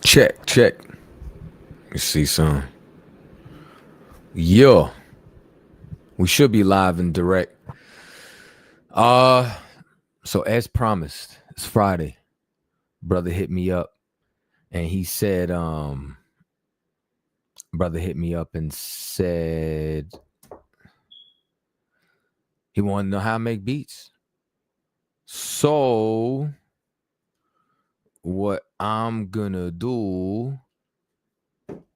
Check, check. Let's see some. Yeah, we should be live and direct. Uh, so as promised, it's Friday. Brother hit me up and he said, brother hit me up and said he wanted to know how I make beats. So what I'm gonna do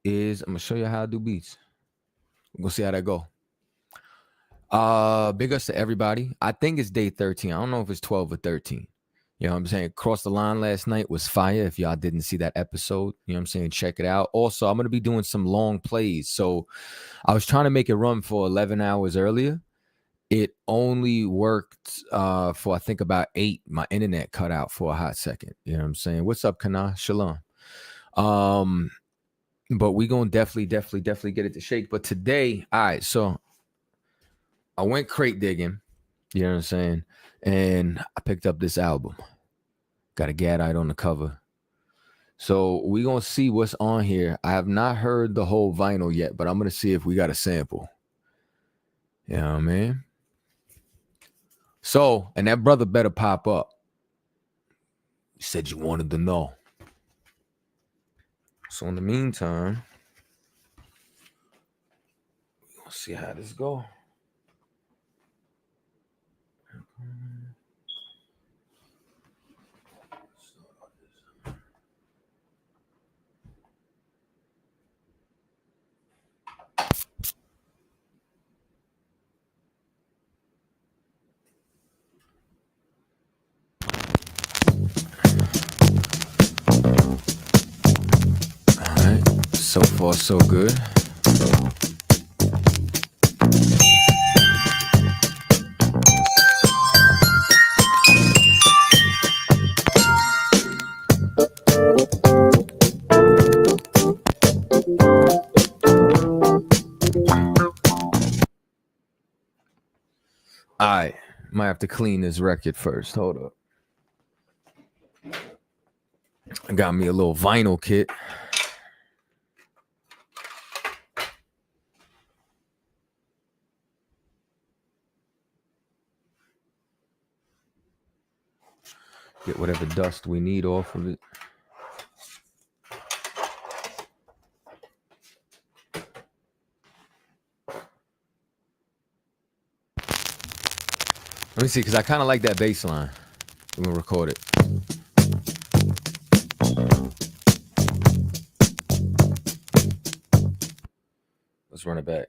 is I'm gonna show you how I do beats. We're gonna see how that go. Big ups to everybody. I think it's day 13. I don't know if it's 12 or 13. You know what I'm saying? Cross the Line last night was fire. If y'all didn't see that episode, you know what I'm saying? Check it out. Also, I'm going to be doing some long plays. So I was trying to make it run for 11 hours earlier. It only worked for, I think, about 8. My internet cut out for a hot second. You know what I'm saying? What's up, Kana? Shalom. But we going to definitely get it to shake. But today, all right, so I went crate digging, you know what I'm saying? And I picked up this album. Got a Gadite on the cover. So we're going to see what's on here. I have not heard the whole vinyl yet, but I'm going to see if we got a sample. You know what I mean? So, and that brother better pop up. You said you wanted to know. So in the meantime, we're going to see how this go. So far, so good. All right, might have to clean this record first. Hold up. I got me a little vinyl kit. Get whatever dust we need off of it. Let me see, because I kind of like that bass line. I'm going to record it. Let's run it back.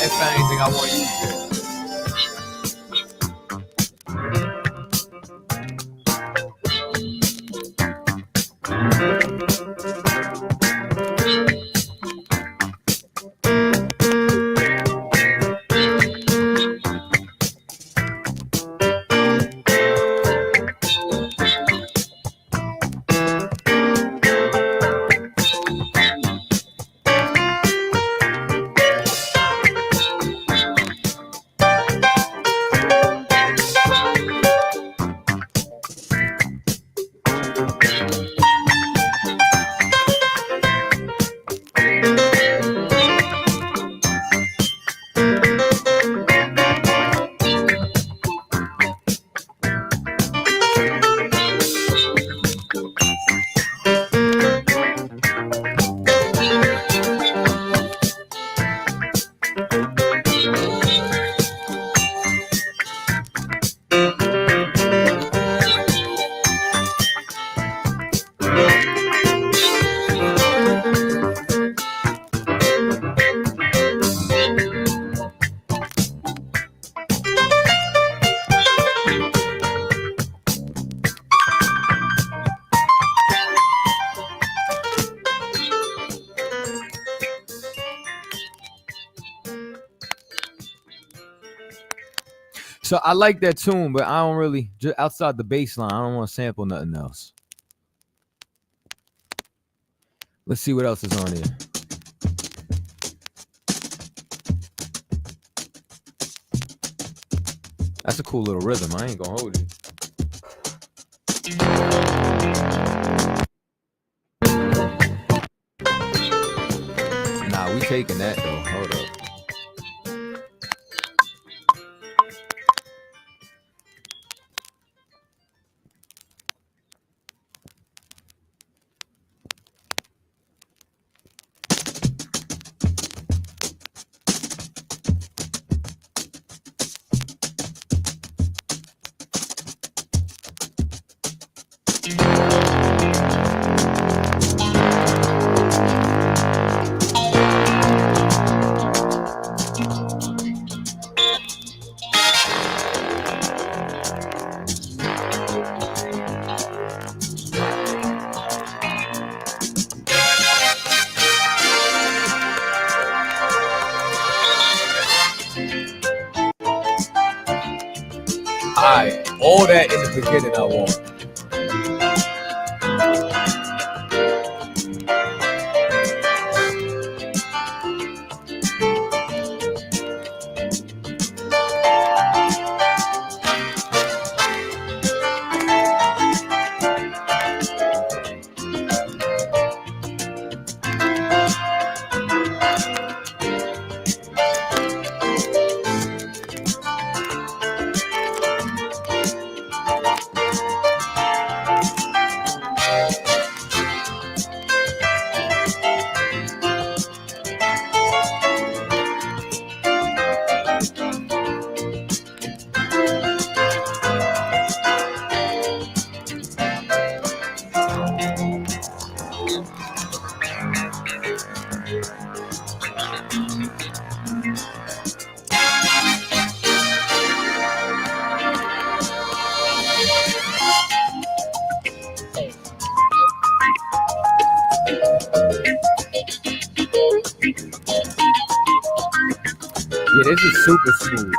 If anything, I want to use it. So I like that tune, but I don't really, just outside the bass line, I don't want to sample nothing else. Let's see what else is on here. That's a cool little rhythm. I ain't gonna hold you. Nah, we taking that though. Hold up. right, all that in the beginning I want. Yeah, this is super smooth.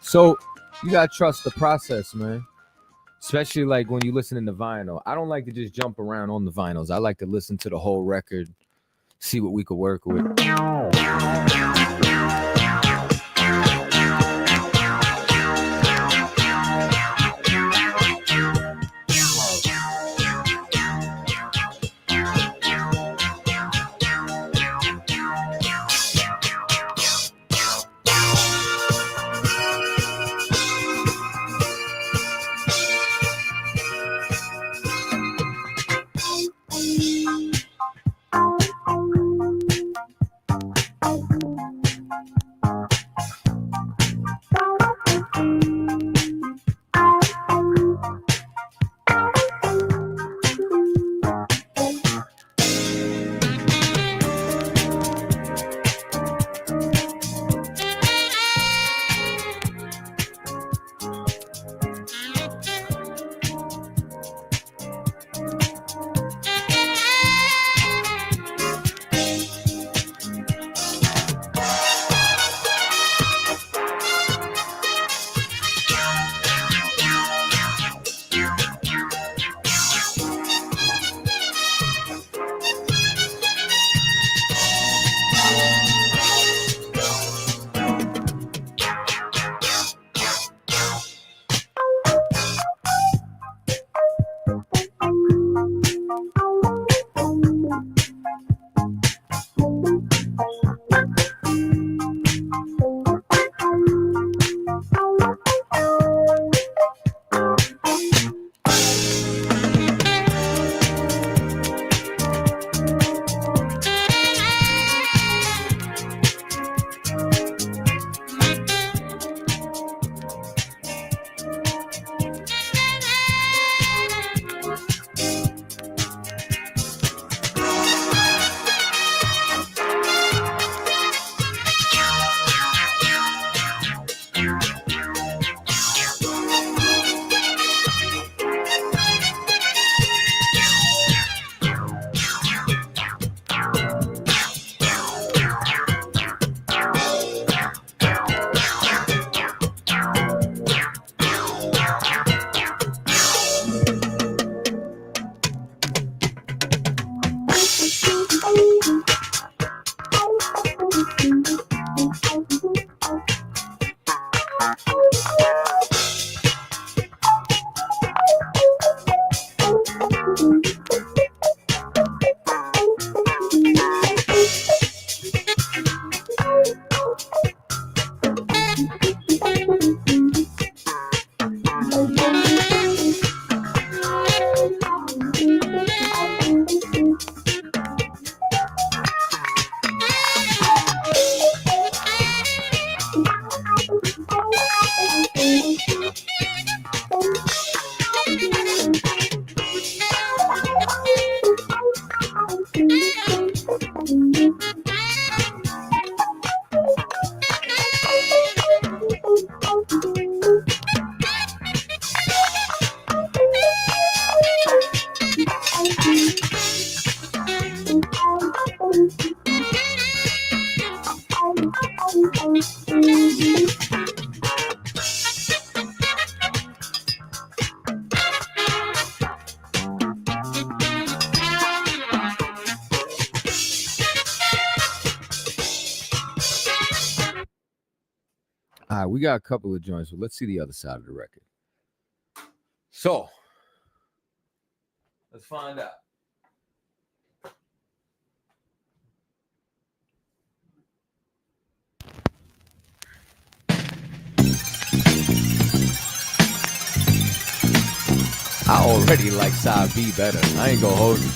So you gotta trust the process, man. Especially like when you listen to vinyl. I don't like to just jump around on the vinyls. I like to listen to the whole record, see what we could work with. All right, we got a couple of joints, but let's see the other side of the record. So, let's find out. I already like side B better. I ain't gonna hold you.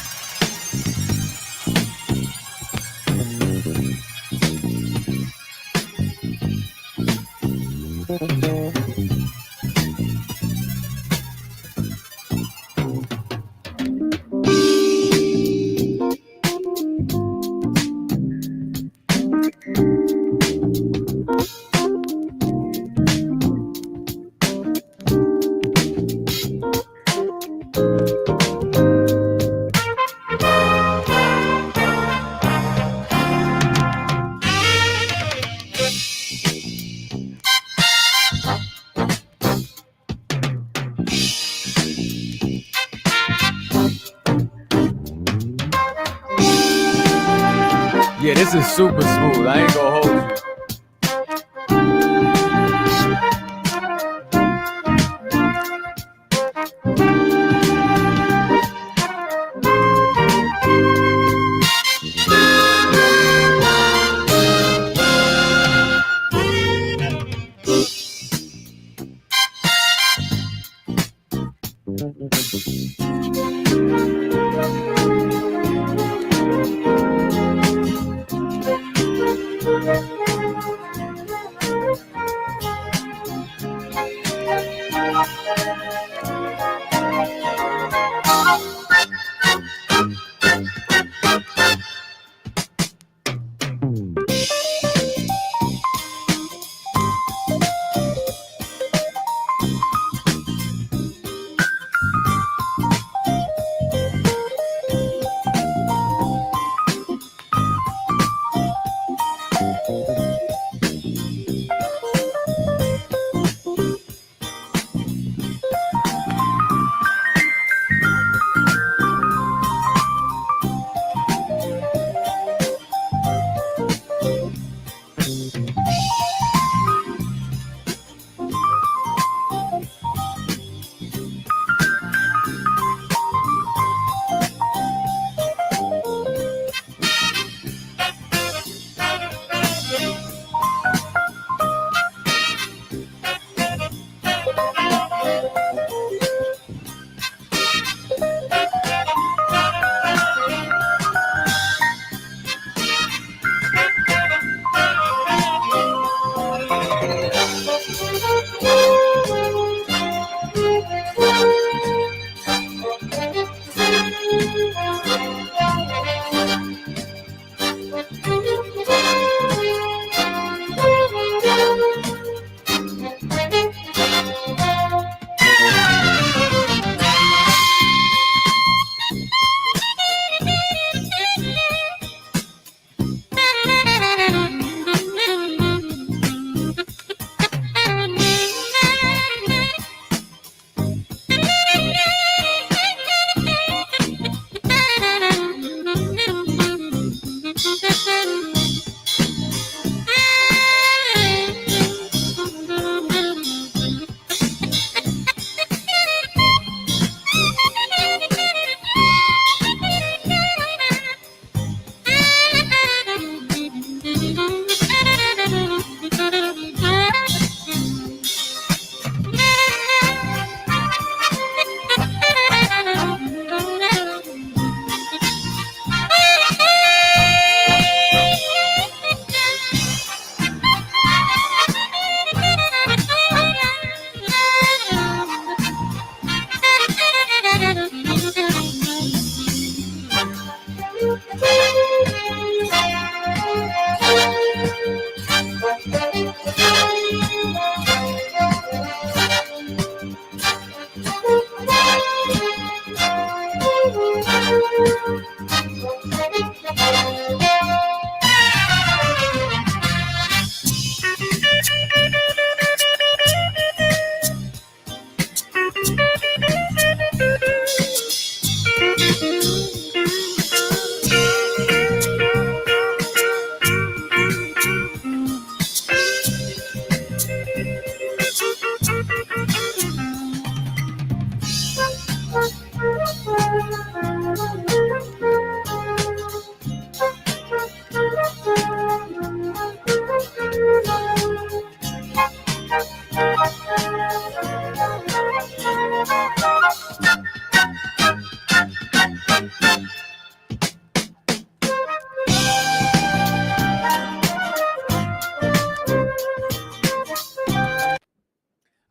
This is super smooth. I ain't gonna hold you.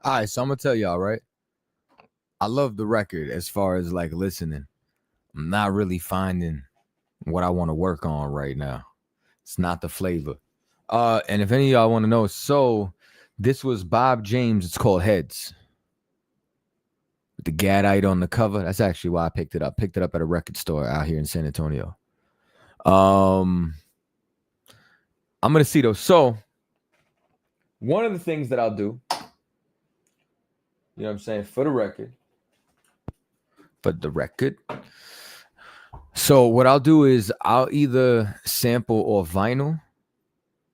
All right, so I'm gonna tell y'all, right? I love the record as far as like listening. I'm not really finding what I want to work on right now. It's not the flavor. And if any of y'all want to know, so this was Bob James. It's called Heads. With the Gadite on the cover. That's actually why I picked it up. Picked it up at a record store out here in San Antonio. I'm gonna see though. So one of the things that I'll do, you know what I'm saying, for the record, So what I'll do is I'll either sample or vinyl,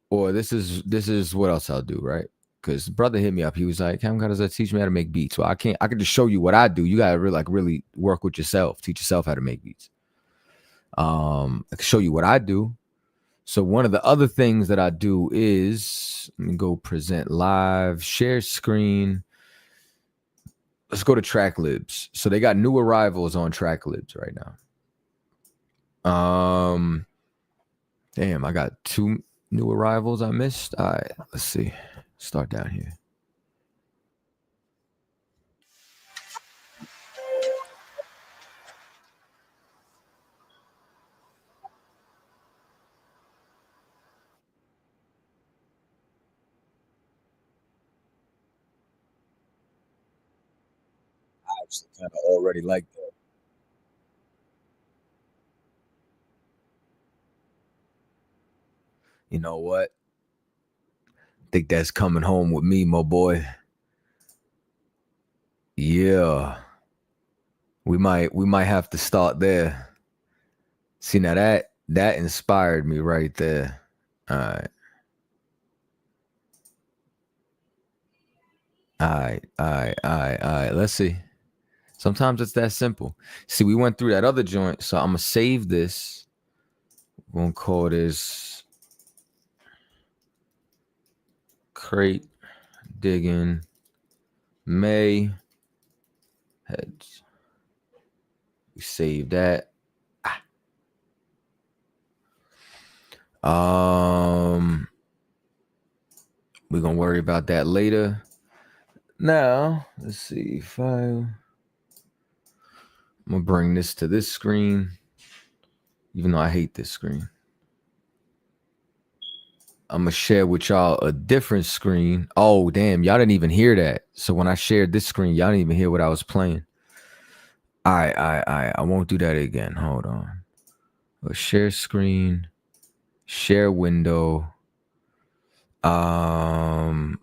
or this is what else I'll do, right? Because brother hit me up. He was like, "Cam, how does that teach me how to make beats?" Well, I can just show you what I do. You gotta really work with yourself, teach yourself how to make beats. I can show you what I do. So one of the other things that I do is, let me go present live, share screen. Let's go to TrackLibs. So they got new arrivals on TrackLibs right now. Damn, I got 2 new arrivals I missed. All right, let's see. Start down here. I actually kind of already like that. You know what? Think that's coming home with me, my boy. Yeah. We might have to start there. See, now that inspired me right there. All right. All right. All right. All right. All right. Let's see. Sometimes it's that simple. See, we went through that other joint, so I'm gonna save this. We're gonna call this crate digging May heads. We save that. We're gonna worry about that later. Now, let's see. File. I'm gonna bring this to this screen, even though I hate this screen. I'm gonna share with y'all a different screen. Oh, damn, y'all didn't even hear that. So when I shared this screen, y'all didn't even hear what I was playing. All right. I won't do that again. Hold on. Share screen, share window. Bong.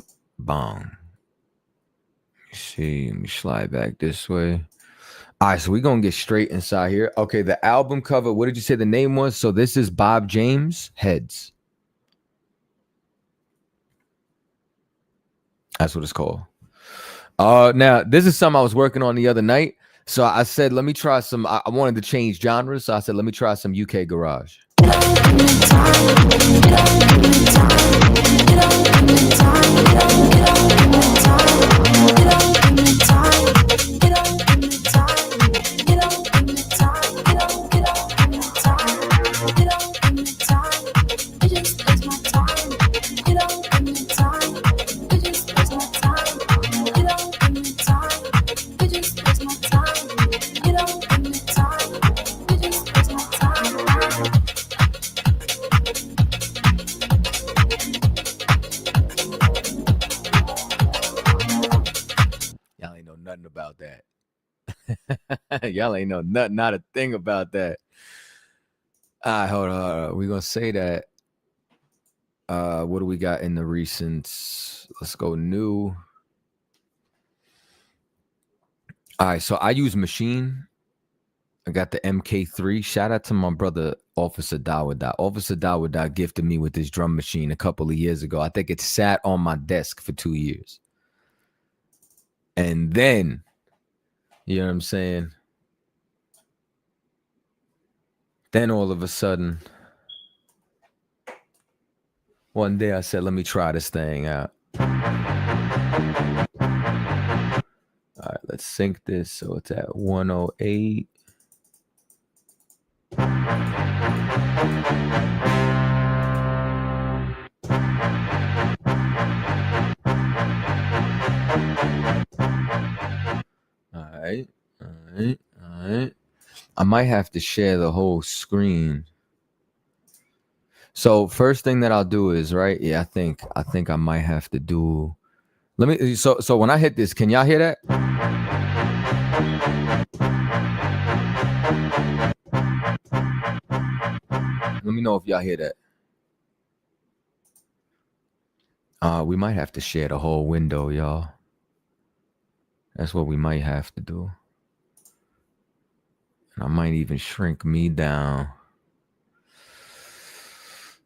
See, let me slide back this way. All right, so we're gonna get straight inside here. Okay, the album cover. What did you say the name was? So this is Bob James Heads. That's what it's called. Now this is something I was working on the other night. So I said, let me try some. I wanted to change genres, so I said, let me try some UK garage. Y'all ain't know nothing about that. Y'all ain't know nothing, not a thing about that. All right, hold on. We're gonna say that. What do we got in the recents? Let's go new. All right, so I use Machine. I got the MK3. Shout out to my brother Officer Dawada. Officer Dawada gifted me with this drum machine a couple of years ago. I think it sat on my desk for 2 years. And then, you know what I'm saying? Then all of a sudden, one day I said, let me try this thing out. All right, let's sync this. So it's at 108. All right. I might have to share the whole screen. So first thing that I'll do is, right? Yeah, I think I might have to do. Let me. So when I hit this, can y'all hear that? Let me know if y'all hear that. We might have to share the whole window, y'all. That's what we might have to do. And I might even shrink me down.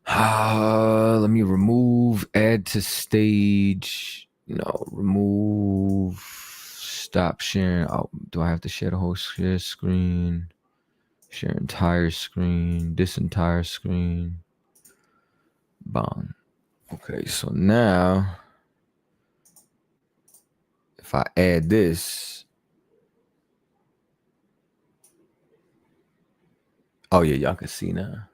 Let me remove, add to stage. No, remove, stop sharing. Oh, do I have to share the whole share screen? Share entire screen, this entire screen. Bang. Okay, so now if I add this, oh yeah, y'all can see now.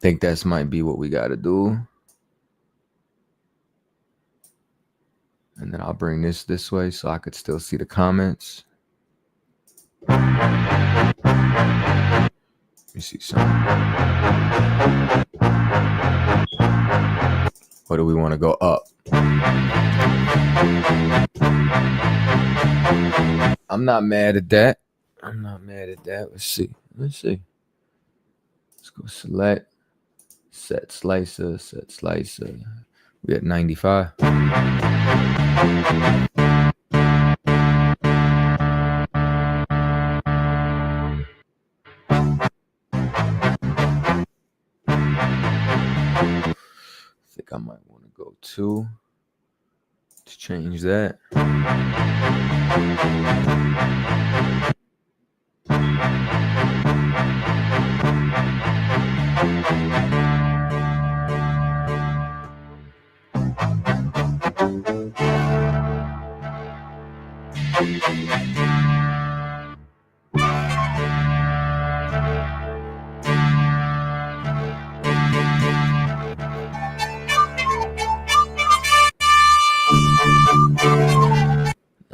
Think that might be what we got to do. And then I'll bring this way so I could still see the comments. Let me see something. Or do we want to go up? I'm not mad at that. Let's see. Let's go select. Set slicer. We at 95. I think I might want to go 2 to change that.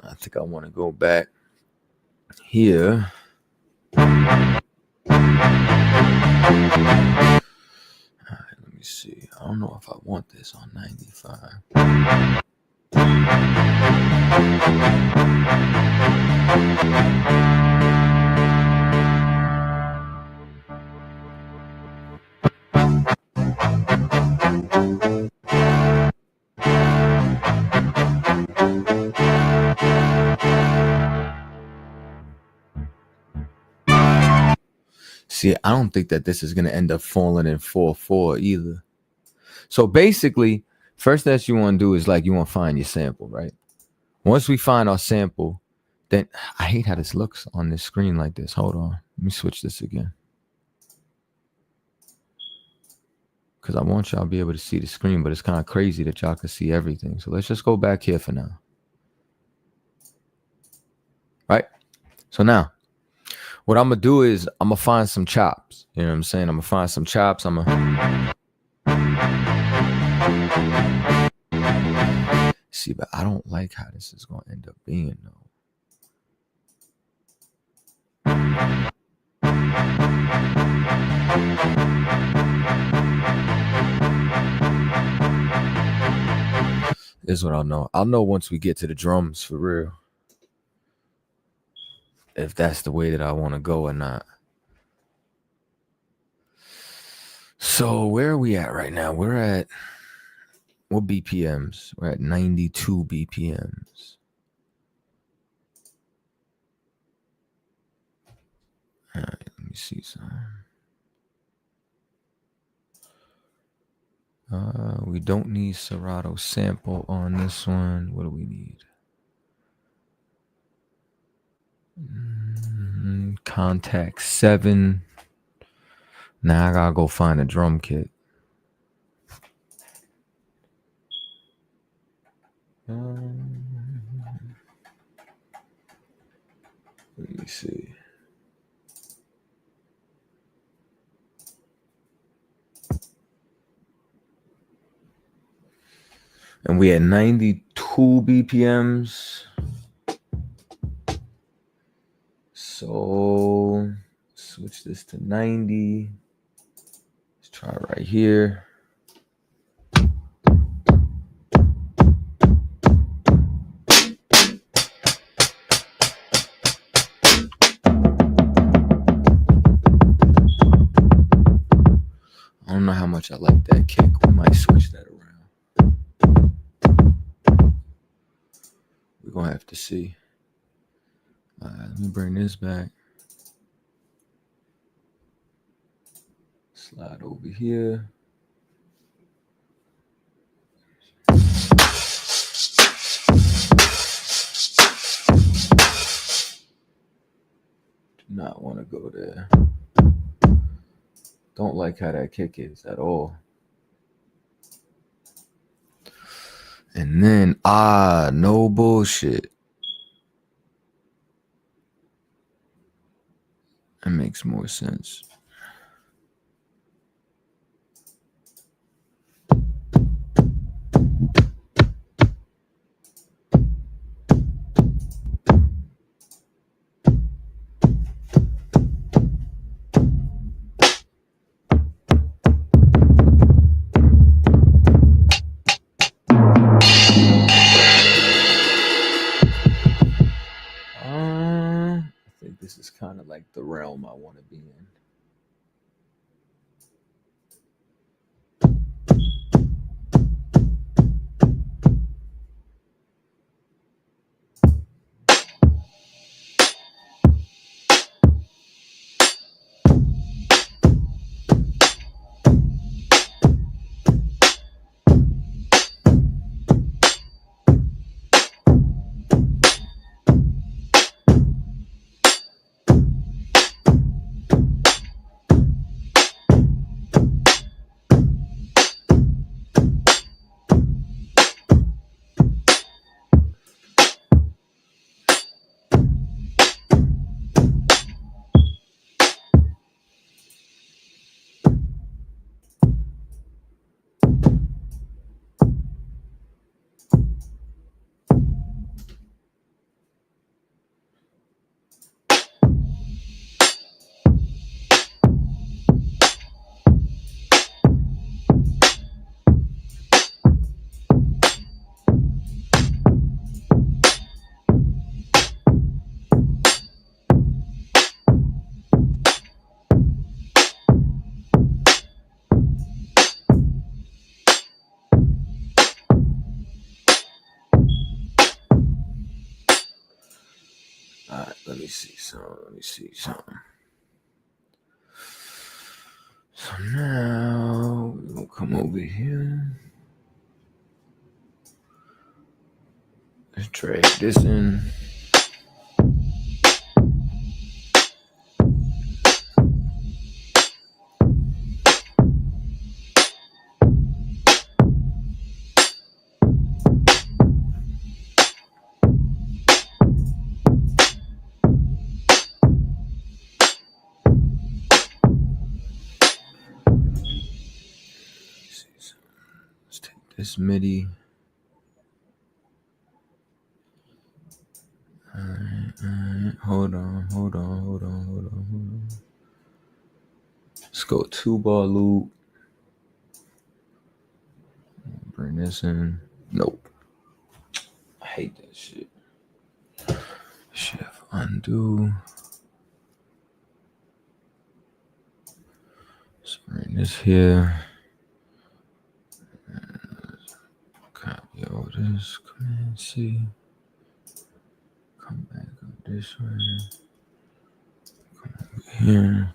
I think I want to go back here. All right, let me see. I don't know if I want this on 95. See, I don't think that this is going to end up falling in 4/4 either. So basically, first that you want to do is like you want to find your sample, right? Once we find our sample, then I hate how this looks on this screen like this. Hold on. Let me switch this again. Because I want y'all to be able to see the screen, but it's kind of crazy that y'all can see everything. So let's just go back here for now. Right? So now, what I'm going to do is I'm going to find some chops. You know what I'm saying? I'm going to find some chops. I'm going to... See, but I don't like how this is going to end up being, though. This is what I'll know. I'll know once we get to the drums for real. If that's the way that I want to go or not. So where are we at right now? We're at what BPMs? We're at 92 BPMs. All right, let me see some. We don't need Serato sample on this one. What do we need? Contact 7. Now I gotta go find a drum kit. Let me see. And we had 92 BPMs. So switch this to 90. Let's try right here. much I like that kick. We might switch that around. We're going to have to see. All right, let me bring this back. Slide over here. Do not want to go there. Don't like how that kick is at all. And then, no bullshit. That makes more sense. This is kind of like the realm I want to be in. All right, let me see something. So now we'll come over here. Let's drag this in. Let's take this MIDI. All right. Hold on. Let's go 2-bar loop. Bring this in. Nope. I hate that shit. Shift undo. Let's bring this here. Copy all this. Command C. Come back up this way. Come over here.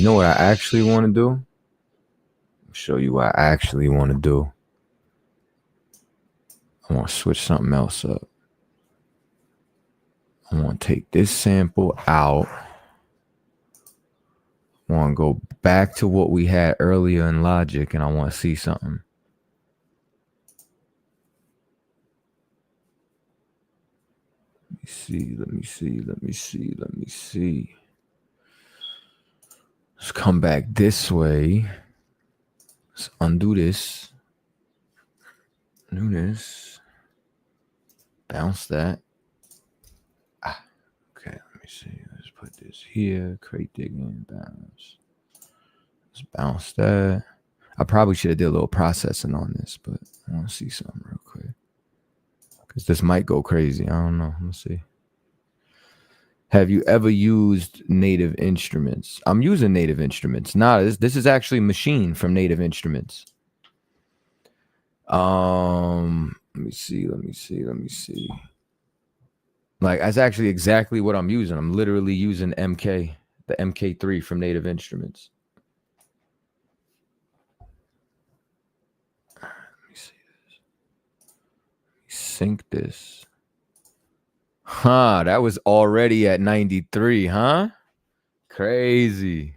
You know what I actually want to do? I'll show you what I actually want to do. I want to switch something else up. I want to take this sample out. I want to go back to what we had earlier in Logic, and I want to see something. Let me see. Let's come back this way. Let's undo this. Do this. Bounce that. Okay, let me see. Let's put this here. Crate digging, bounce. Let's bounce that. I probably should have did a little processing on this, but I want to see something real quick. Because this might go crazy. I don't know. Let's see. Have you ever used Native Instruments? I'm using Native Instruments. Nah, this is actually Machine from Native Instruments. Let me see. Like, that's actually exactly what I'm using. I'm literally using the MK3 from Native Instruments. Let me see this. Let me sync this. Huh, that was already at 93, huh? Crazy.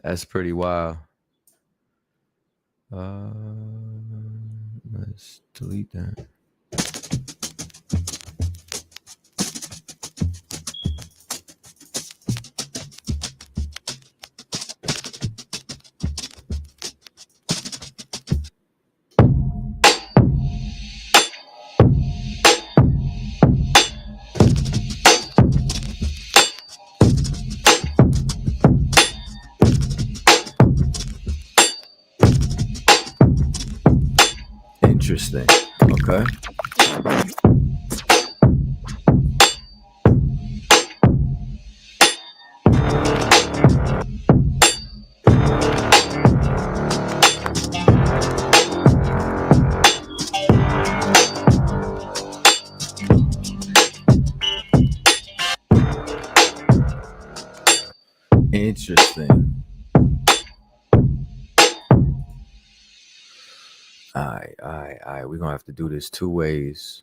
That's pretty wild. Let's delete that. Interesting. Okay. Interesting. All right. We're going to have to do this two ways.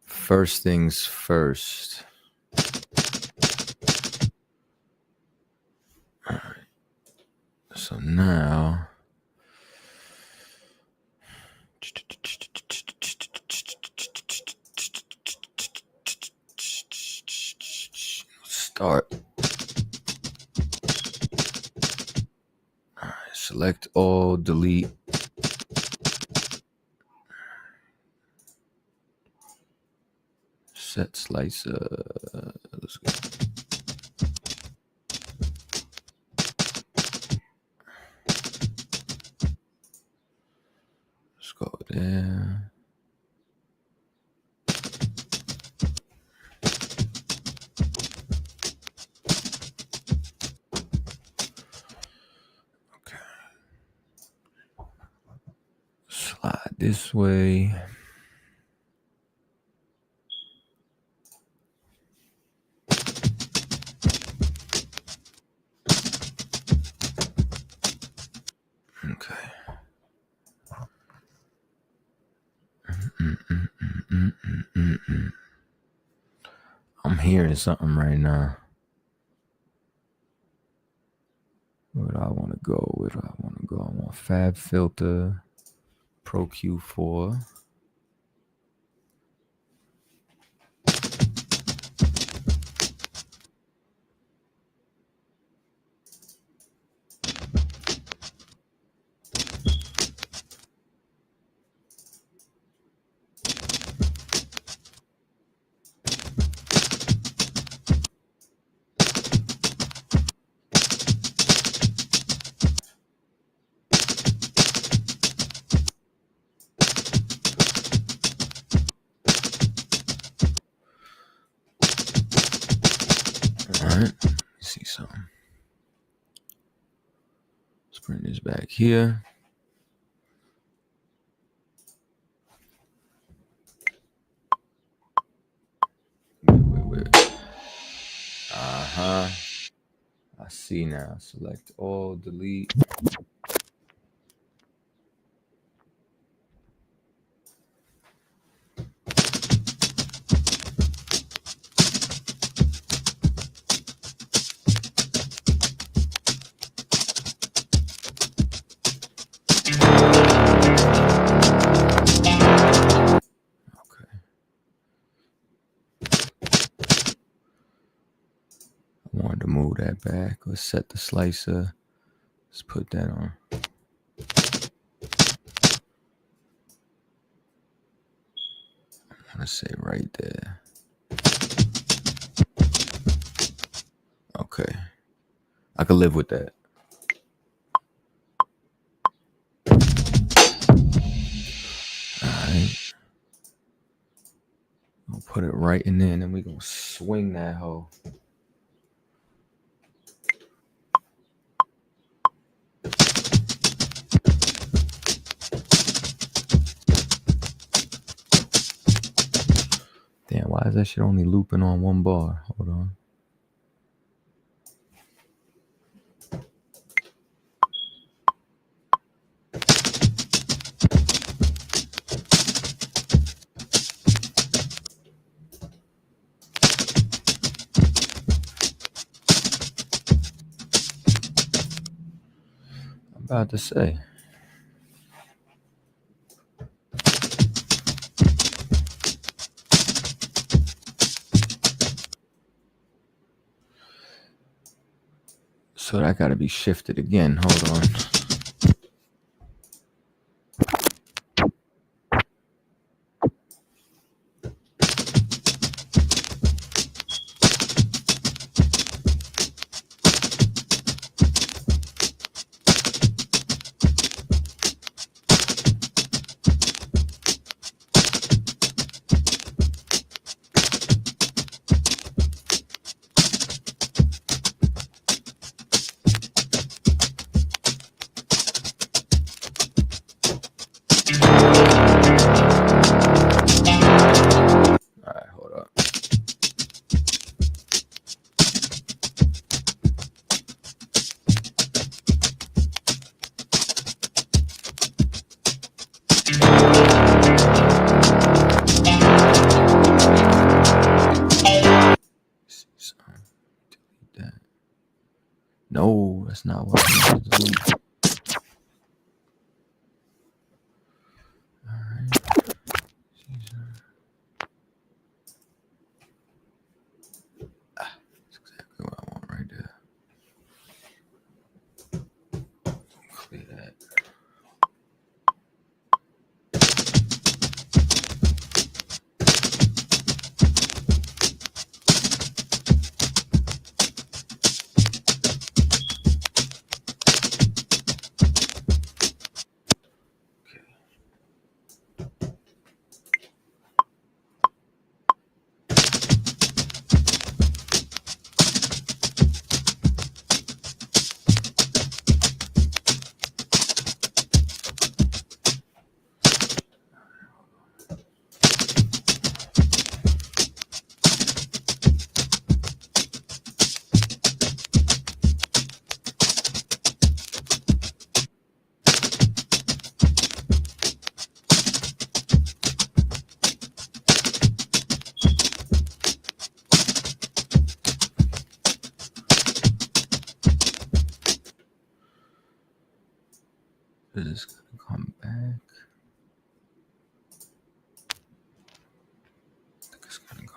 First things first. All right. So now. Start. All right. Select all, delete. Set slicer. Let's go. Let's go there. Okay. Slide this way. Okay. I'm hearing something right now. Where do I want to go? I want Fab Filter, Pro Q4. All right, let me see something. Let's bring this back here. I see now. Select all, delete. Wanted to move that back. Let's set the slicer. Let's put that on. I want to say right there. Okay. I could live with that. Alright. I'll put it right in there and then we're going to swing that hoe. Damn, why is that shit only looping on one bar? Hold on. I'm about to say. So that got to be shifted again. Hold on. No, that's not what I need to do. All right. That's exactly what I want right there. Clear that. Is this gonna come back? I think it's gonna go.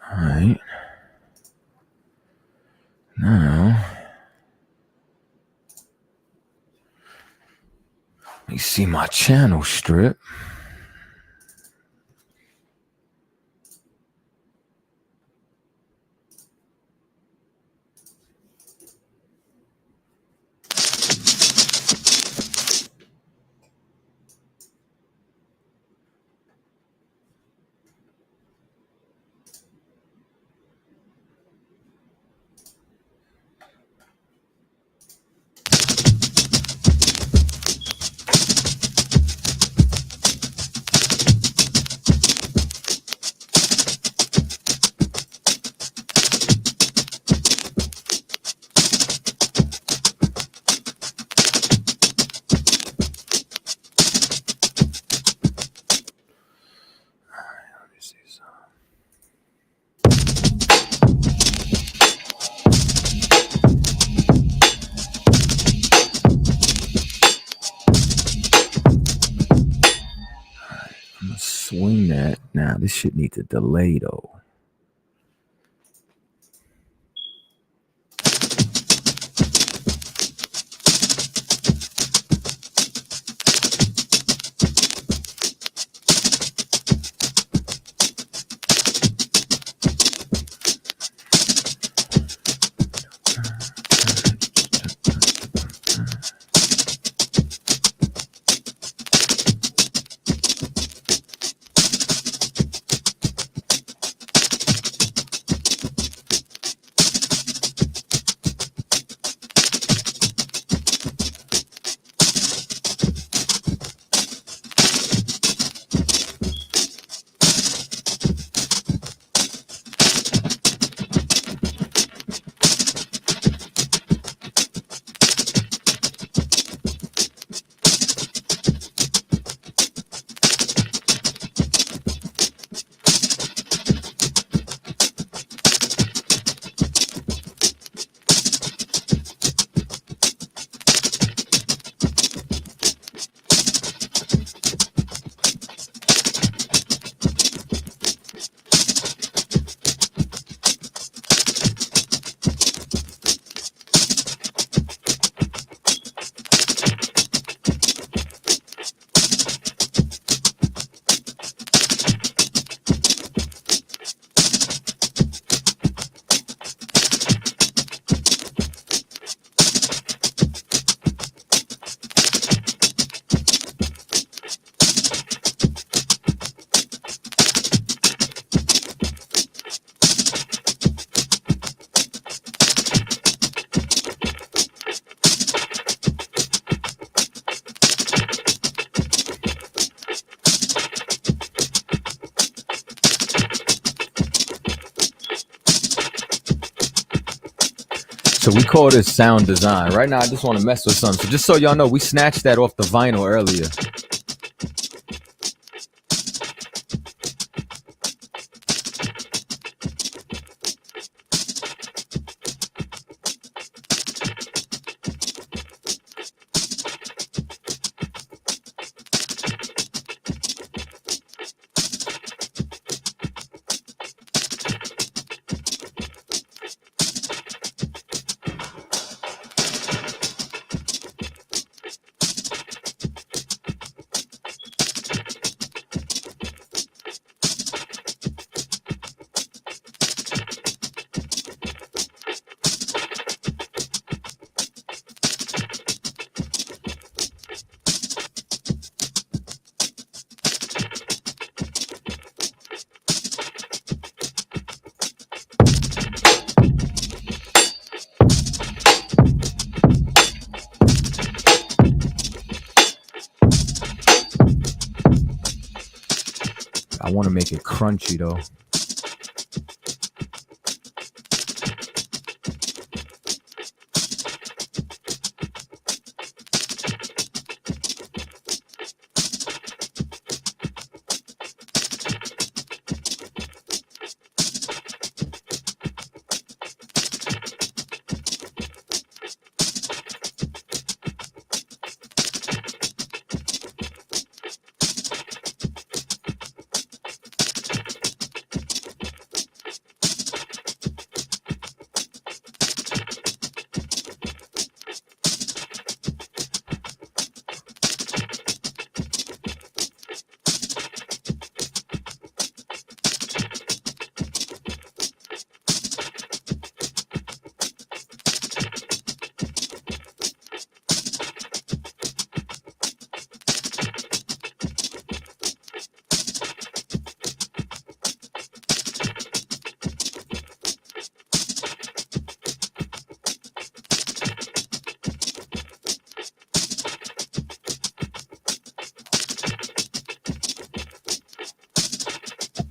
All right. Now, let me see my channel strip. Now this shit needs a delay though. So we call this sound design. Right now, I just want to mess with something. So just so y'all know, we snatched that off the vinyl earlier. I want to make it crunchy though.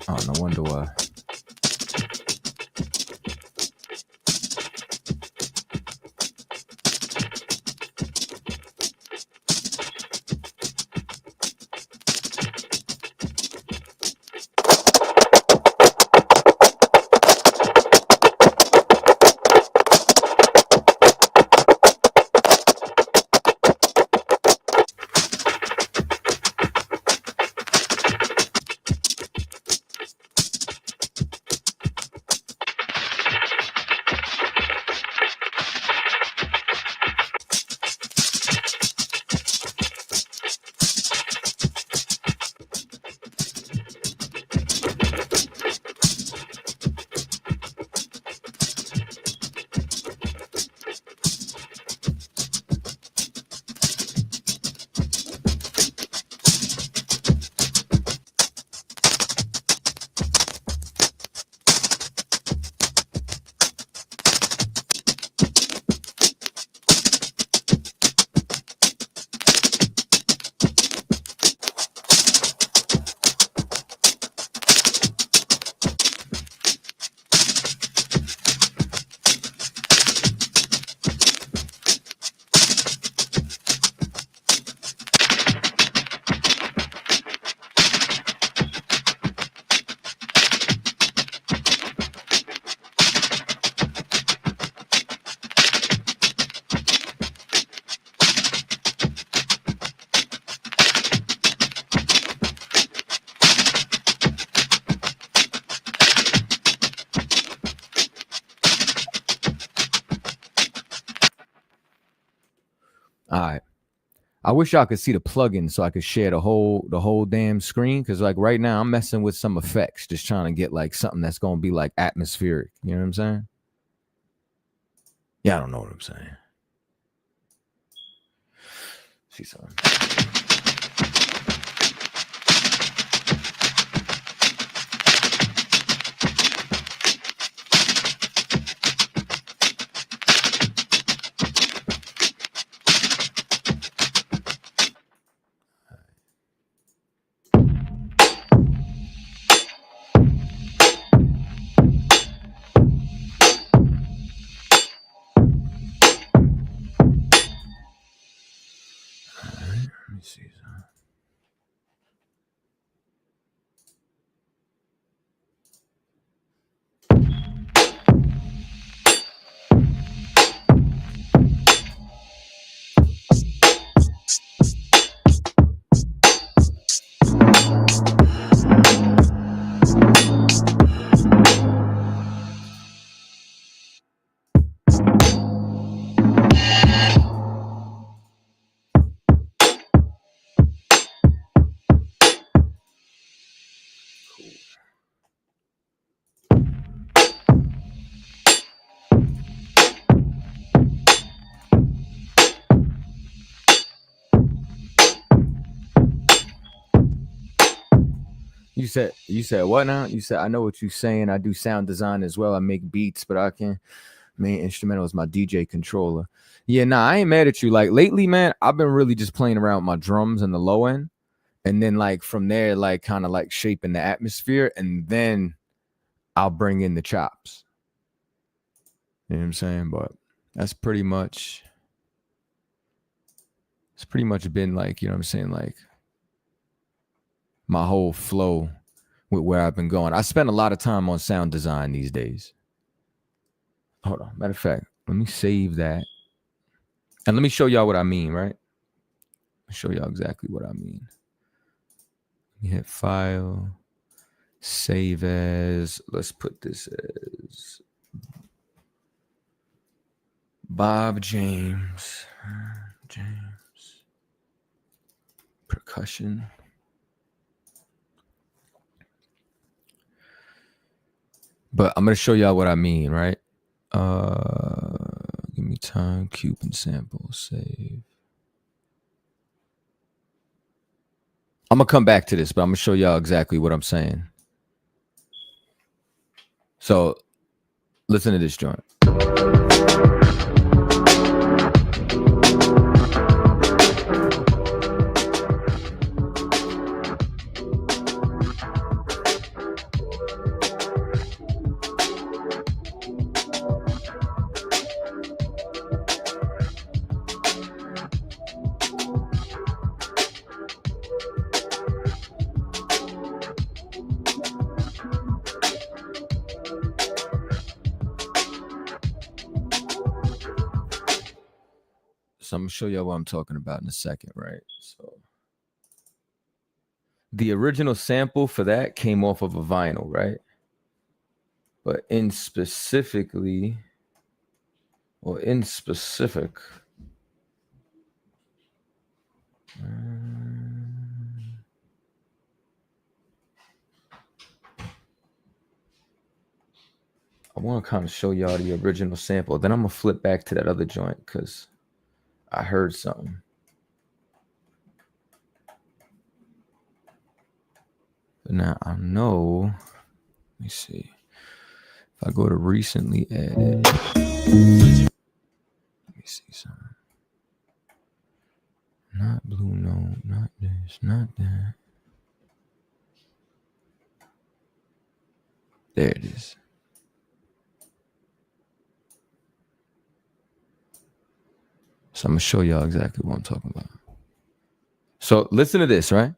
Oh, no wonder why. I wish y'all could see the plugin so I could share the whole damn screen. Cause like right now I'm messing with some effects, just trying to get like something that's gonna be like atmospheric. You know what I'm saying? Yeah, I don't know what I'm saying. See something. Let me see something. You said what now? You said I know what you're saying. I do sound design as well. I make beats, but I can main instrumental is my DJ controller. Yeah, nah, I ain't mad at you. Like lately, man, I've been really just playing around with my drums and the low end. And then like from there, like kind of like shaping the atmosphere, and then I'll bring in the chops. You know what I'm saying? But that's pretty much it's pretty much been like, you know what I'm saying, like my whole flow with where I've been going. I spend a lot of time on sound design these days. Hold on. Matter of fact, let me save that. And let me show y'all what I mean, right? I'll show y'all exactly what I mean. You hit file, save as, let's put this as Bob James. Percussion. But I'm going to show y'all what I mean, right? Give me time, cube and sample, save. I'm going to come back to this, but I'm going to show y'all exactly what I'm saying. So listen to this joint. So I'm gonna show y'all what I'm talking about in a second, right? So the original sample for that came off of a vinyl, right? But in specific, I want to kind of show y'all the original sample. Then I'm gonna flip back to that other joint because I heard something. But now I know. Let me see. If I go to recently added, let me see something. Not Blue Note, not this, not that. There it is. So I'm gonna show y'all exactly what I'm talking about. So listen to this, right?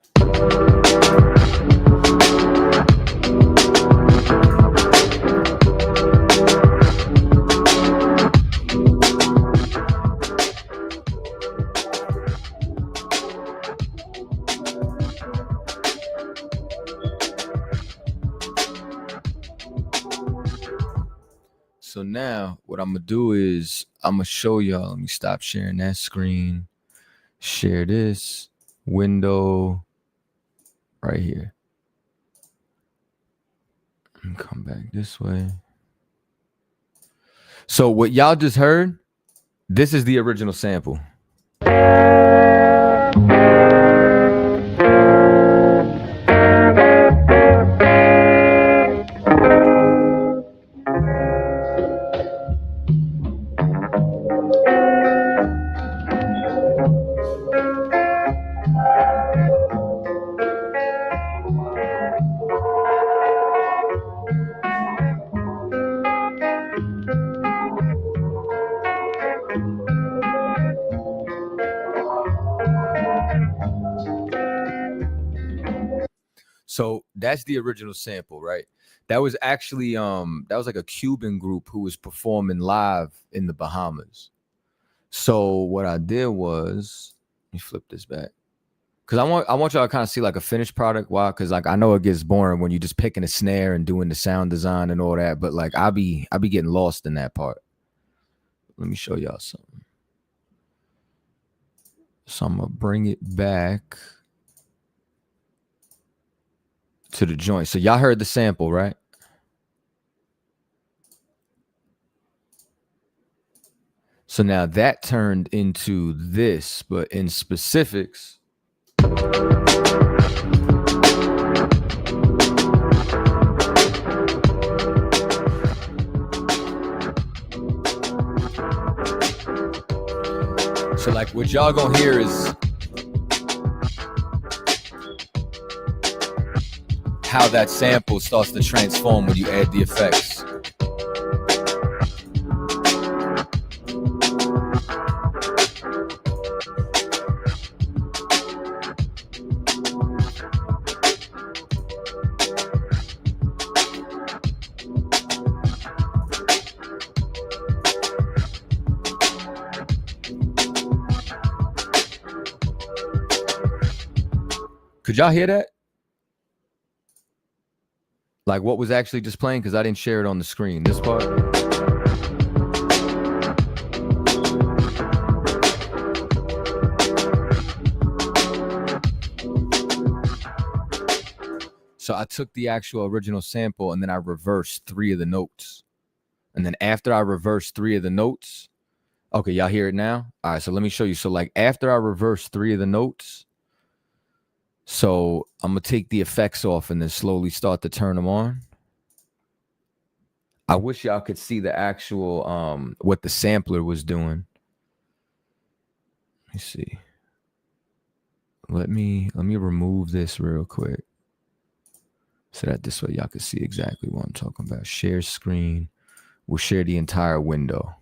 So now what I'm gonna do is I'm gonna show y'all. Let me stop sharing that screen. Share this window right here. And come back this way. So what y'all just heard, this is the original sample. So that's the original sample, right? That was actually that was like a Cuban group who was performing live in the Bahamas. So what I did was, let me flip this back. Cause I want y'all to kind of see like a finished product. Why? Cause like I know it gets boring when you just picking a snare and doing the sound design and all that, but like I be getting lost in that part. Let me show y'all something. So I'm gonna bring it back to the joint. So y'all heard the sample, right? So now that turned into this, but in specifics. So like what y'all gonna hear is how that sample starts to transform when you add the effects. Could y'all hear that? Like what was actually just playing? Because I didn't share it on the screen. This part. So I took the actual original sample and then I reversed 3 of the notes. And then after I reversed 3 of the notes, okay, y'all hear it now? All right, so let me show you. So like after I reversed 3 of the notes, so I'm going to take the effects off and then slowly start to turn them on. I wish y'all could see the actual, what the sampler was doing. Let me see. Let me remove this real quick. So that this way y'all can see exactly what I'm talking about. Share screen. We'll share the entire window.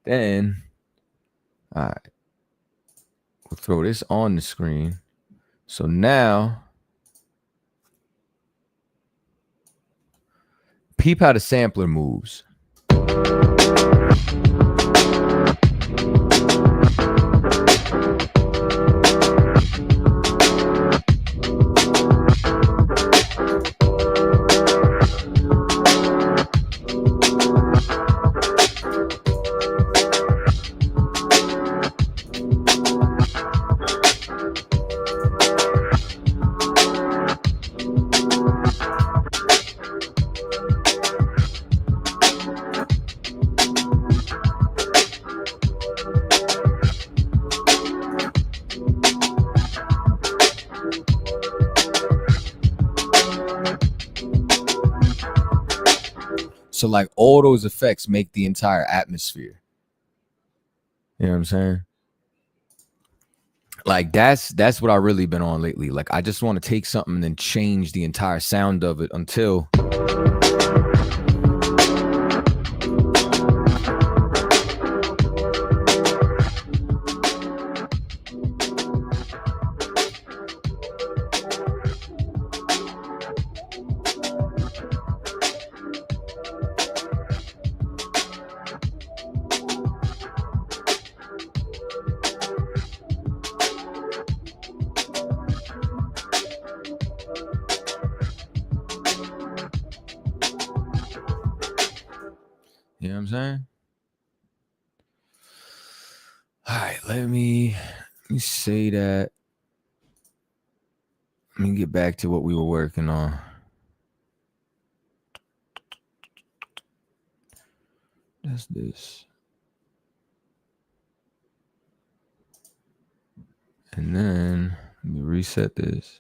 Then, all right. We'll throw this on the screen. So now, peep how the sampler moves. So like all those effects make the entire atmosphere. You know what I'm saying? Like that's what I've really been on lately. Like I just want to take something and then change the entire sound of it until you know what I'm saying? All right, let me me say that. Let me get back to what we were working on. That's this. And then let me reset this.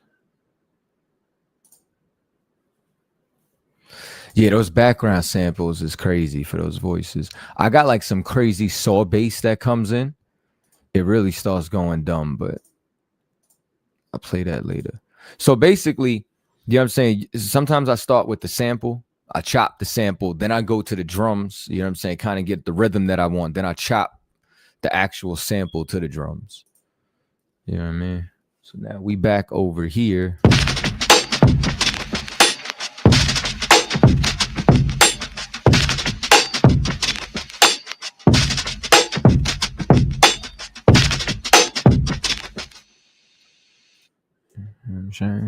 Yeah, those background samples is crazy for those voices. I got like some crazy saw bass that comes in. It really starts going dumb, but I'll play that later. So basically, you know what I'm saying? Sometimes I start with the sample. I chop the sample. Then I go to the drums. You know what I'm saying? Kind of get the rhythm that I want. Then I chop the actual sample to the drums. You know what I mean? So now we back over here. You know what I'm saying?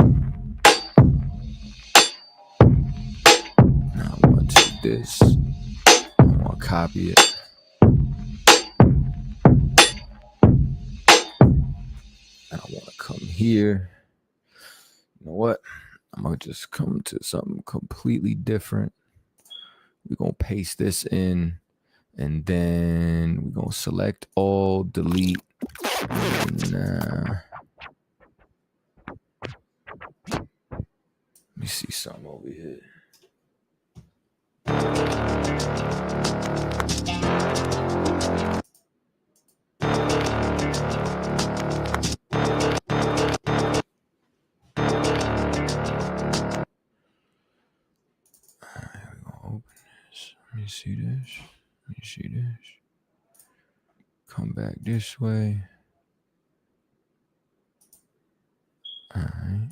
Now I want to take this. I want to copy it. And I want to come here. You know what? I'm going to just come to something completely different. We're going to paste this in. And then we're going to select all, delete. And, let me see something over here. Let me see this. Let me see this. Come back this way. All right.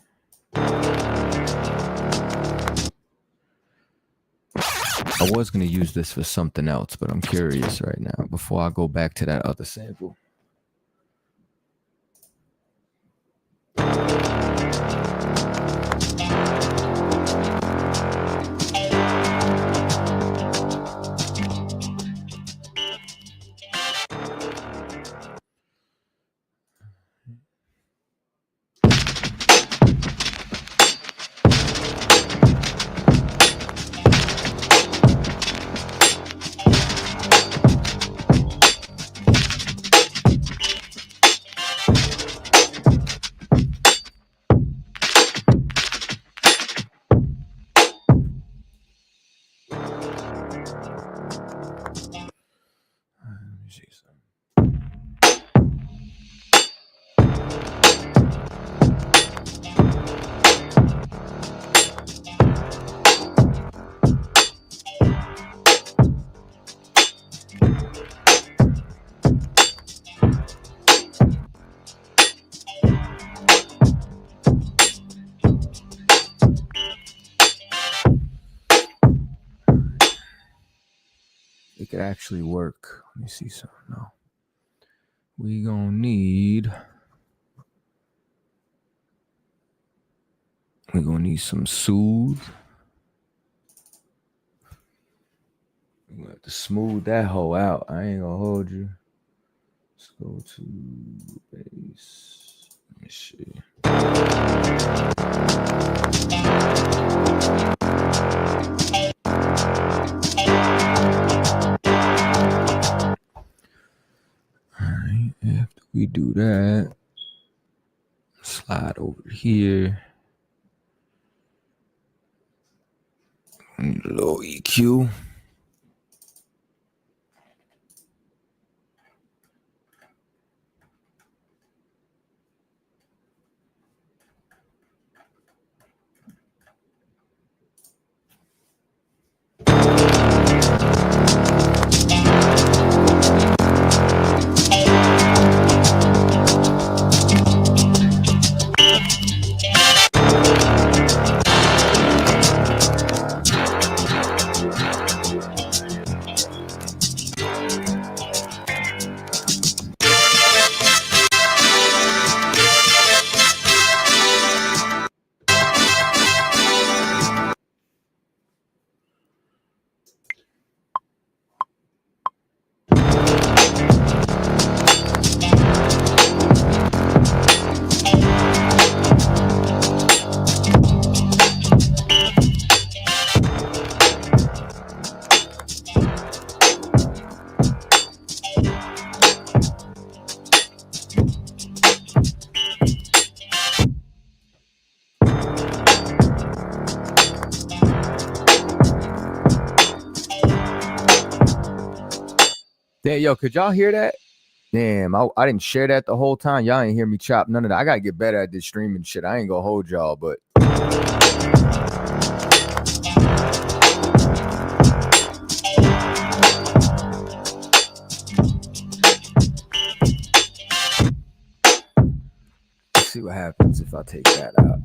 I was going to use this for something else, but I'm curious right now before I go back to that other sample. It could actually work. Let me see something now. We gonna need. We're gonna need some soothe. We're gonna have to smooth that hoe out. I ain't gonna hold you. Let's go to bass. Let me see. Alright, after we do that, slide over here. Need a little EQ. Damn, yo, could y'all hear that? Damn, I didn't share that the whole time. Y'all ain't hear me chop none of that. I gotta get better at this streaming shit. I ain't gonna hold y'all, but let's see what happens if I take that out.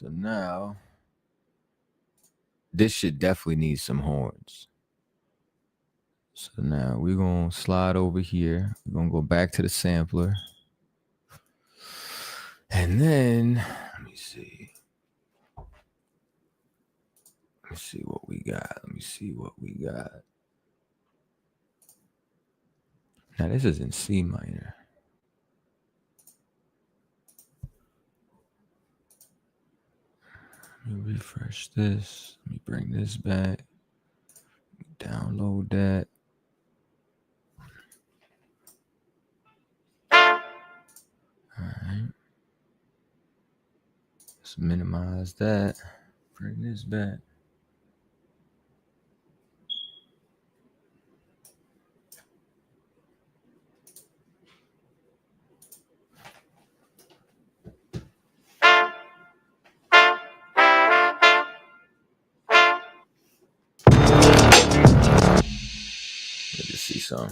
So now, this shit definitely needs some horns. So now we're going to slide over here. We're going to go back to the sampler. And then, let me see. Let me see what we got. Now, this is in C minor. Let me refresh this. Let me bring this back. Download that. All right. Let's minimize that. Bring this back. Let me see some.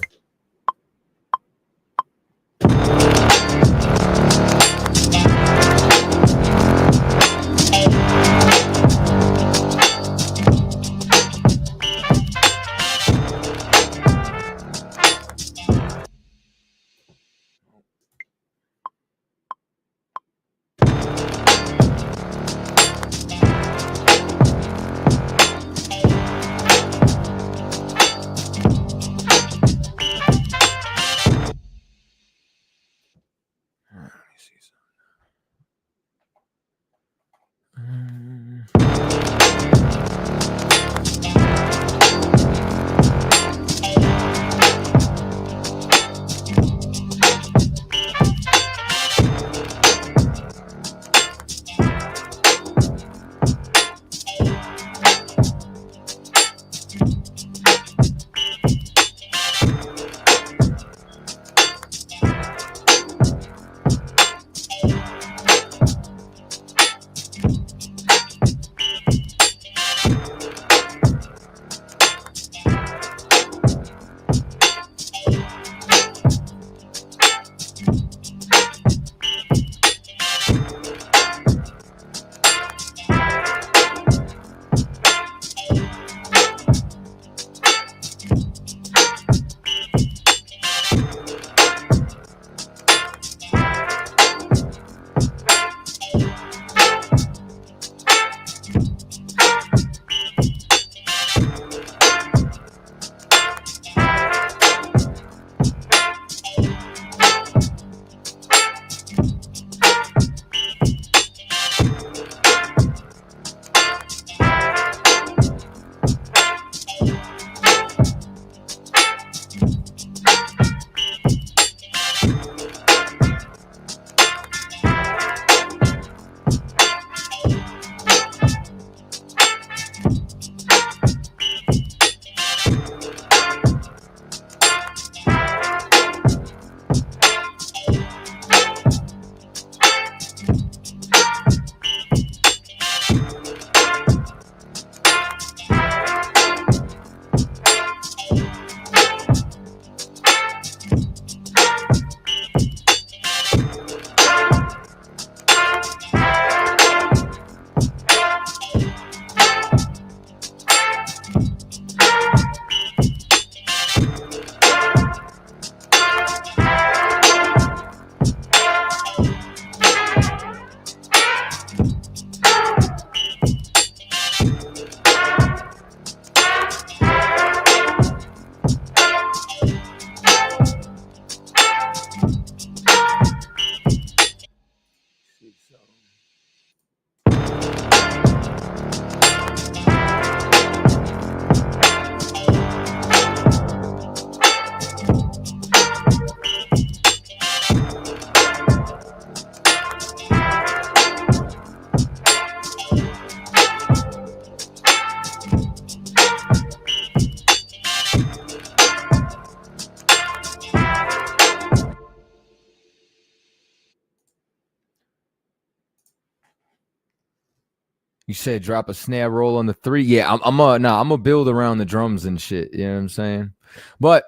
You said drop a snare roll on the 3. Yeah, I'm gonna build around the drums and shit. You know what I'm saying? But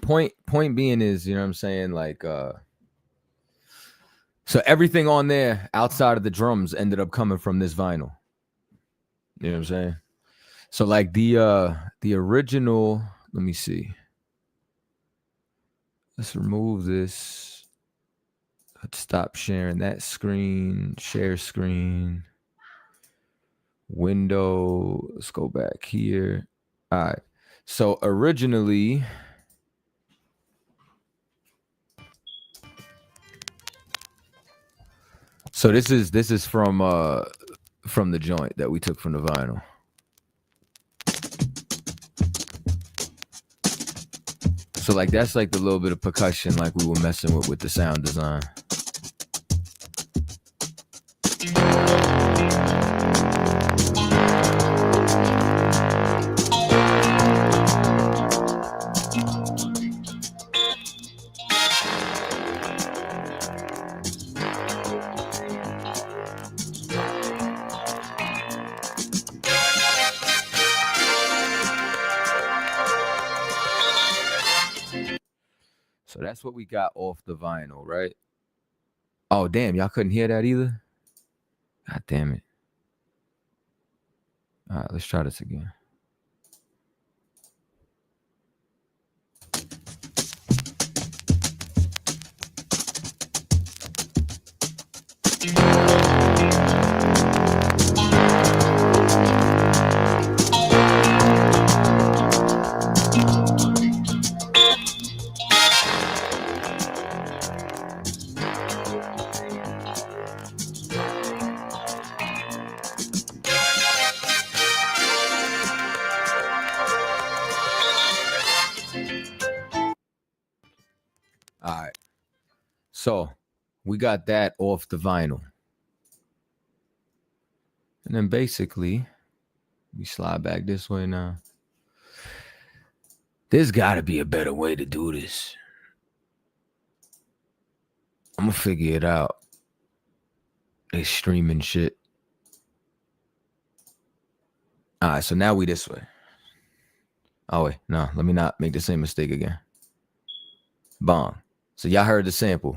point being is, you know what I'm saying, like so everything on there outside of the drums ended up coming from this vinyl. You know what I'm saying? So like the original, let me see. Let's remove this. Let's stop sharing that screen, share screen, window. Let's go back here. All right. So originally, so this is from the joint that we took from the vinyl. So like that's like the little bit of percussion like we were messing with the sound design. So that's what we got off the vinyl, right? Oh, damn. Y'all couldn't hear that either? God damn it. All right, let's try this again. All right. So we got that off the vinyl. And then basically, we slide back this way now. There's got to be a better way to do this. I'm going to figure it out. It's streaming shit. All right, so now we this way. Oh, wait. No, let me not make the same mistake again. Bong. So y'all heard the sample.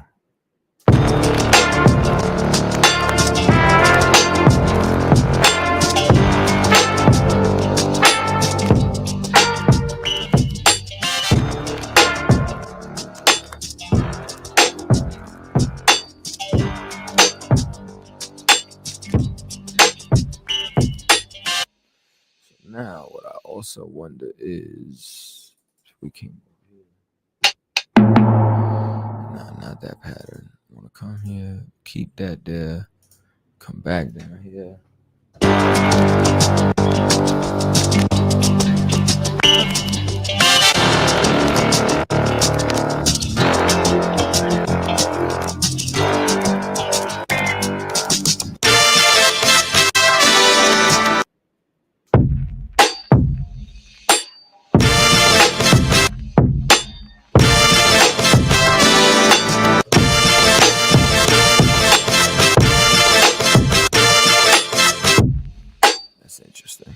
Now, what I also wonder is if we can. Nah, not that pattern. I want to come here, keep that there, come back down here. That's interesting.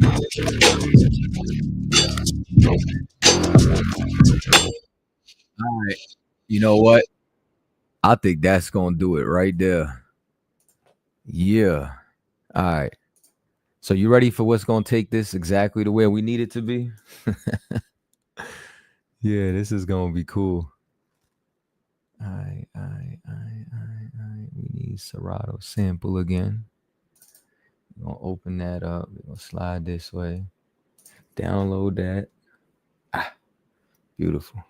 All right. You know what? I think that's gonna do it right there. Yeah. All right. So you ready for what's gonna take this exactly to where we need it to be? Yeah, this is gonna be cool. All right. We need Serato sample again. We're gonna open that up. We're gonna slide this way. Download that. Ah, beautiful.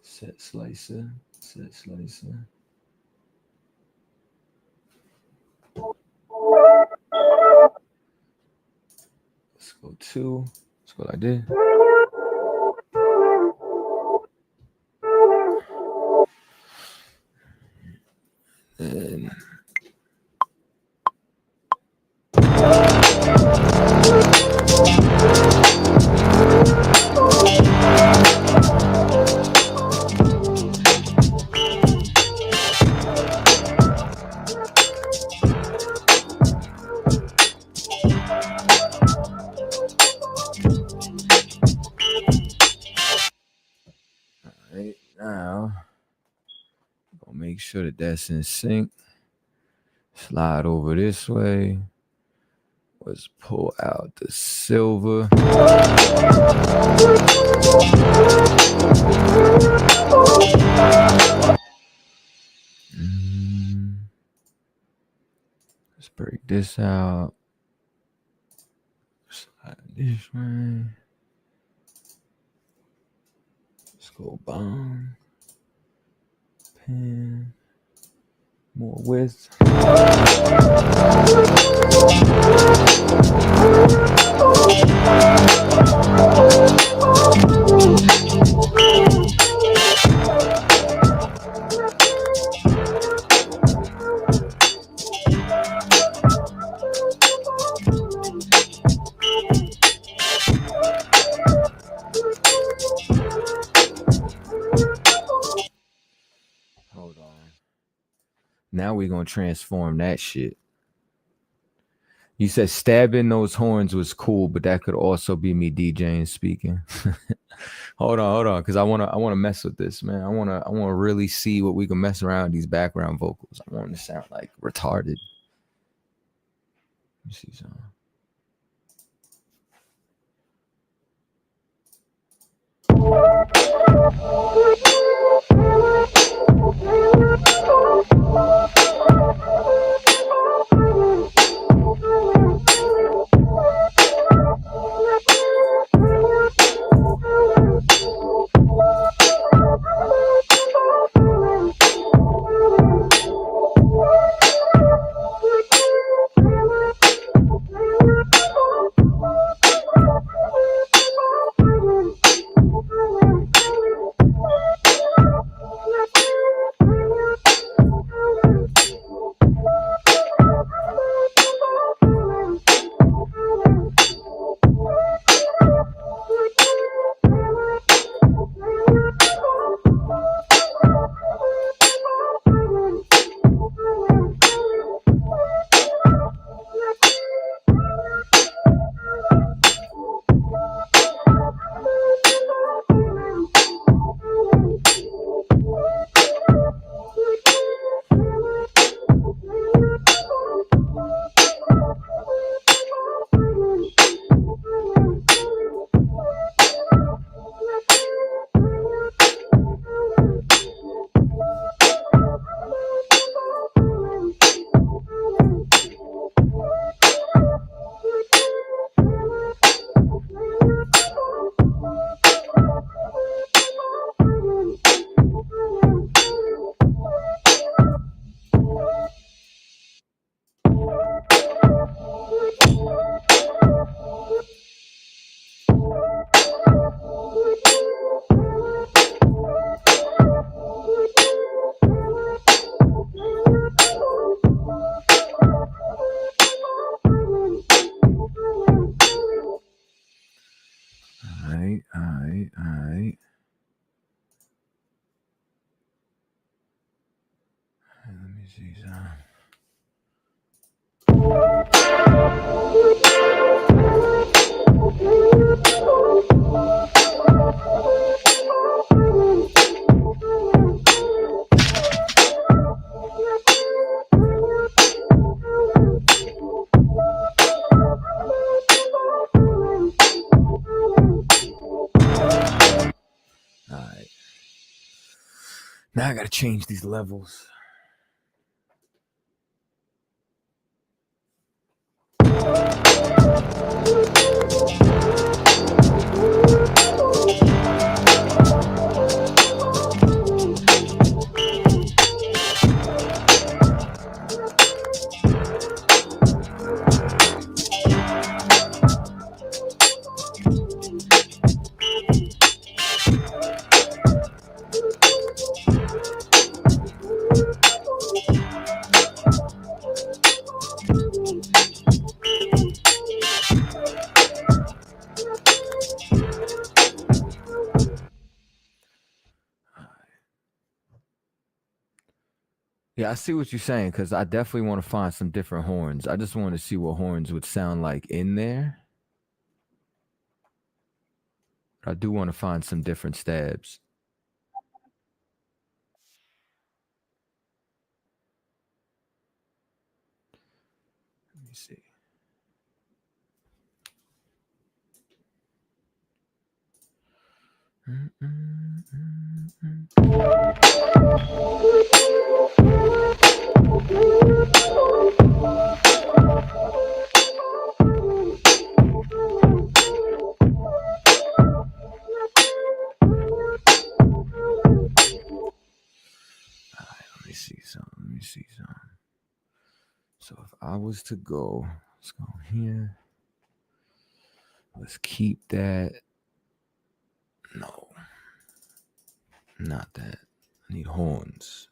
Set slicer. Set slicer. Let's go two. Let's go like this. And right now, gonna make sure that that's in sync. Slide over this way. Let's pull out the silver. Let's break this out. Slide this way. Let's go bomb. Pan. More width. Hold on. Now we're gonna transform that shit. You said stabbing those horns was cool, but that could also be me DJing speaking. hold on, because I wanna mess with this, man. I wanna really see what we can mess around with these background vocals. I want them to sound like retarded. Let me see something. right. Let me see some. All right. Now I gotta change these levels. Yeah, I see what you're saying because I definitely want to find some different horns. I just want to see what horns would sound like in there. I do want to find some different stabs. Let me see. Let me see some. So if I was to go, let's go here. Let's keep that. No, not that. I need horns.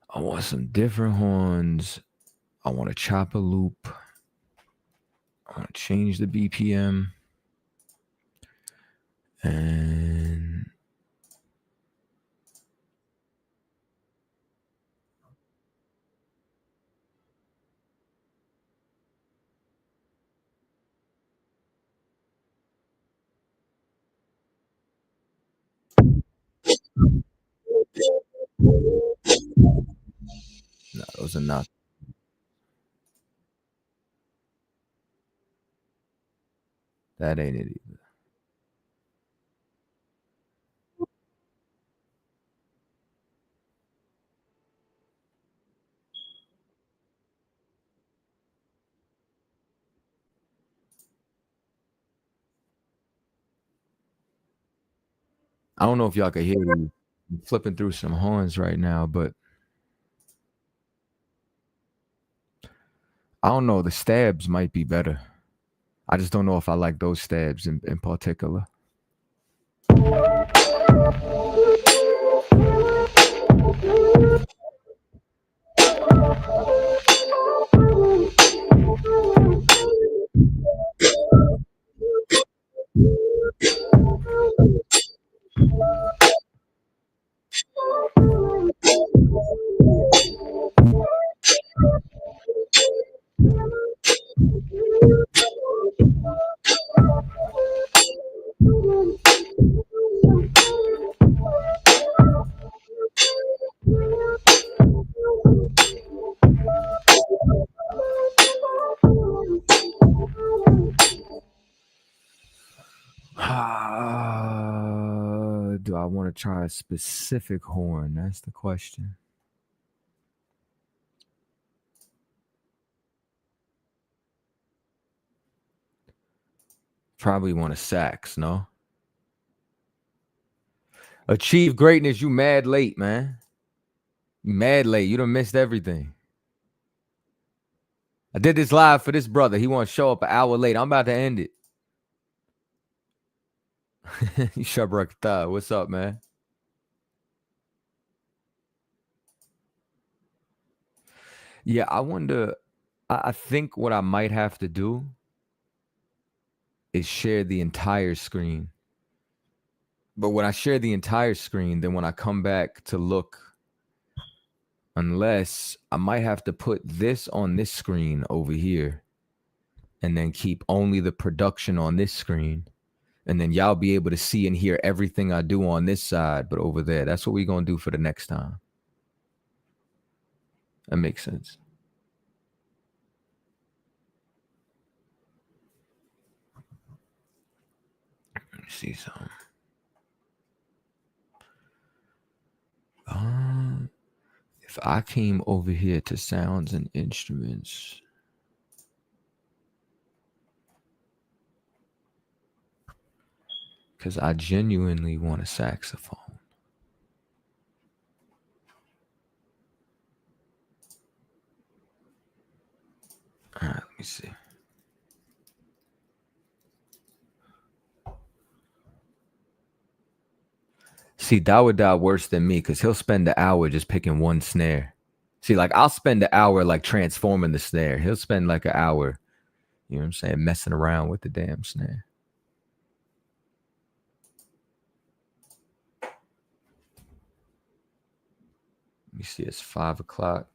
I want some different horns. I want to chop a loop. I want to change the BPM. And no, those are not. That ain't it either. I don't know if y'all can hear me flipping through some horns right now, but I don't know. The stabs might be better. I just don't know if I like those stabs in particular. Do I want to try a specific horn? That's the question. Probably want a sax, no? Achieve greatness, you mad late, man. You mad late. You done missed everything. I did this live for this brother. He want to show up an hour late. I'm about to end it. Shabrakta, what's up, man? Yeah, I wonder. I think what I might have to do is share the entire screen. But when I share the entire screen, then when I come back to look, unless I might have to put this on this screen over here and then keep only the production on this screen. And then y'all be able to see and hear everything I do on this side, but over there. That's what we're going to do for the next time. That makes sense. Let me see something. If I came over here to sounds and instruments, because I genuinely want a saxophone. All right, let me see. See, Dawah would die worse than me because he'll spend the hour just picking one snare. See, like I'll spend the hour like transforming the snare. He'll spend like an hour, you know what I'm saying, messing around with the damn snare. Let me see, it's 5 o'clock.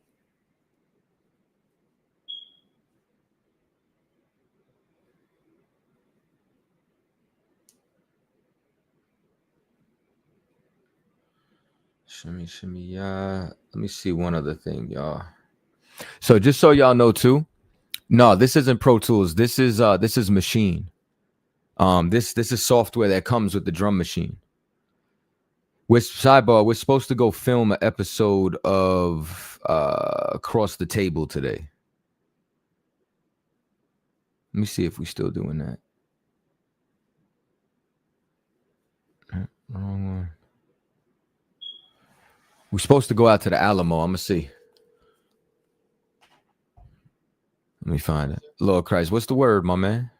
Shimmy, yeah. Let me see one other thing, y'all. So just so y'all know too, no, this isn't Pro Tools. This is Machine. This is software that comes with the drum machine. We're supposed to go film an episode of Across the Table today. Let me see if we're still doing that. Wrong one. We're supposed to go out to the Alamo. I'm gonna see. Let me find it. Lord Christ, what's the word, my man?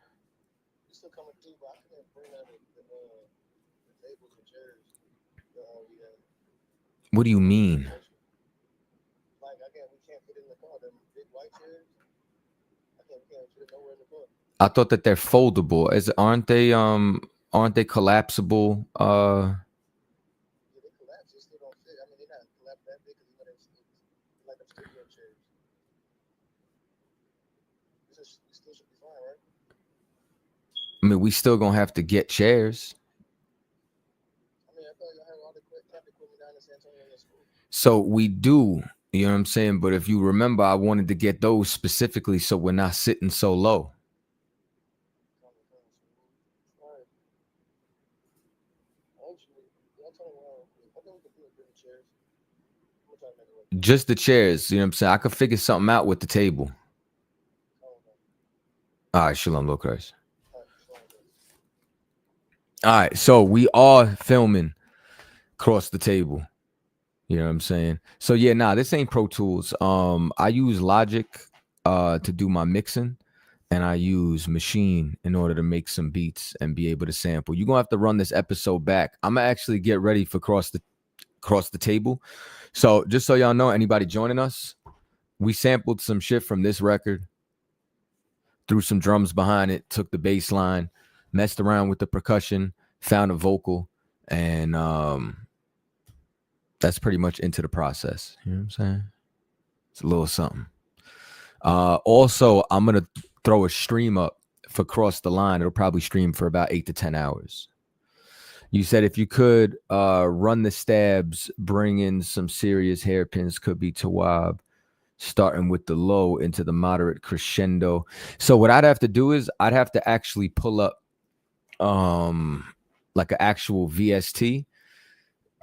What do you mean? I thought that they're foldable. Aren't they collapsible? I mean, we still gonna have to get chairs. So we do, you know what I'm saying? But if you remember, I wanted to get those specifically so we're not sitting so low. Just the chairs, you know what I'm saying? I could figure something out with the table. All right, Shalom, Lord Christ. All right, so we are filming Across the Table. You know what I'm saying? So yeah, nah, this ain't Pro Tools. I use Logic to do my mixing, and I use Machine in order to make some beats and be able to sample. You're gonna have to run this episode back. I'm gonna actually get ready for Across the Table. So just so y'all know, anybody joining us, we sampled some shit from this record, threw some drums behind it, took the bass line, messed around with the percussion, found a vocal, and that's pretty much into the process. You know what I'm saying? It's a little something. Also, I'm going to throw a stream up for Cross the Line. It'll probably stream for about 8 to 10 hours. You said if you could run the stabs, bring in some serious hairpins, could be Tawab, starting with the low into the moderate crescendo. So what I'd have to do is I'd have to actually pull up like an actual VST,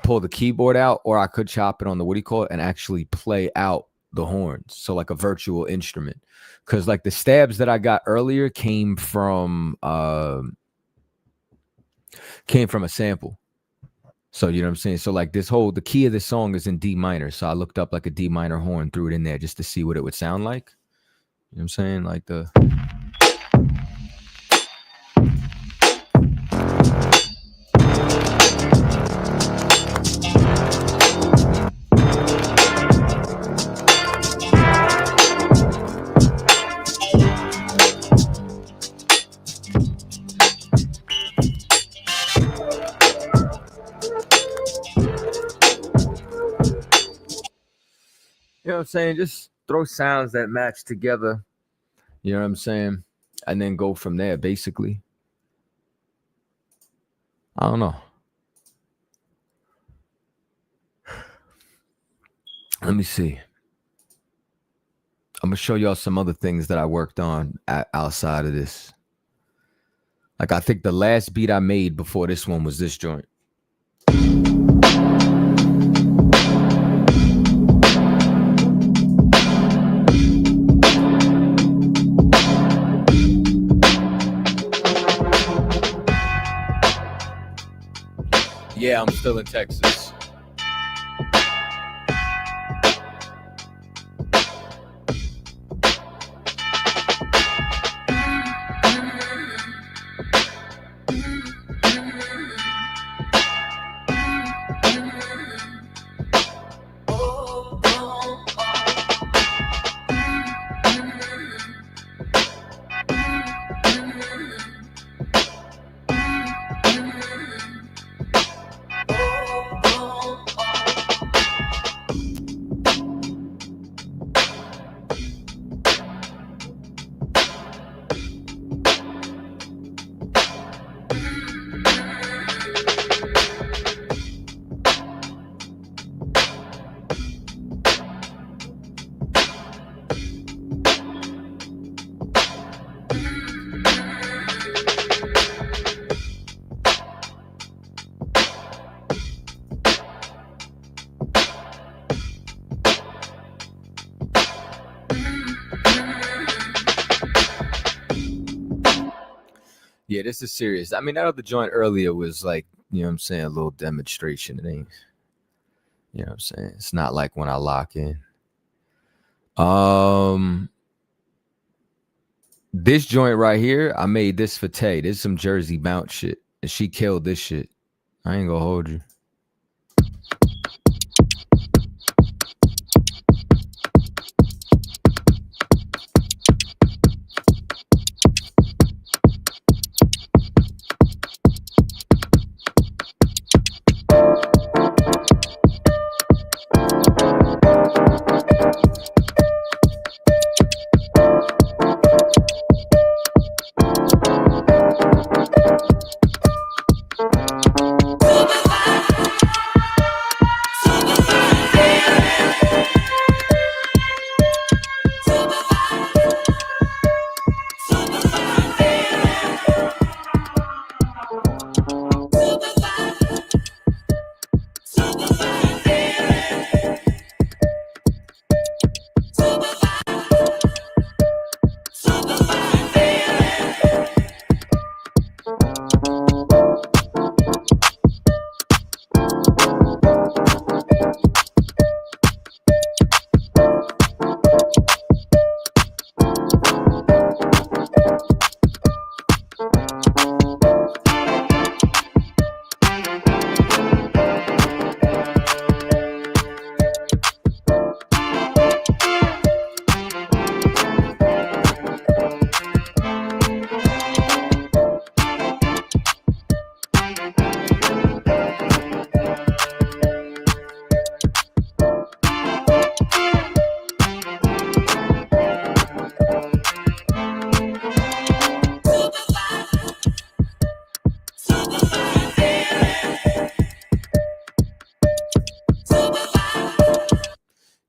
pull the keyboard out, or I could chop it on the, what do you call it, and actually play out the horns. So like a virtual instrument. Because like the stabs that I got earlier came from a sample. So you know what I'm saying? So like the key of this song is in D minor. So I looked up like a D minor horn, threw it in there just to see what it would sound like. You know what I'm saying? Like the... know what I'm saying? Just throw sounds that match together. You know what I'm saying? And then go from there, basically. I don't know. Let me see. I'm going to show y'all some other things that I worked on outside of this. Like, I think the last beat I made before this one was this joint. Yeah, I'm still in Texas. Yeah, this is serious. I mean, that other joint earlier was like, you know what I'm saying, a little demonstration. It ain't, you know what I'm saying? It's not like when I lock in. This joint right here, I made this for Tay. This is some Jersey bounce shit. And she killed this shit. I ain't gonna hold you.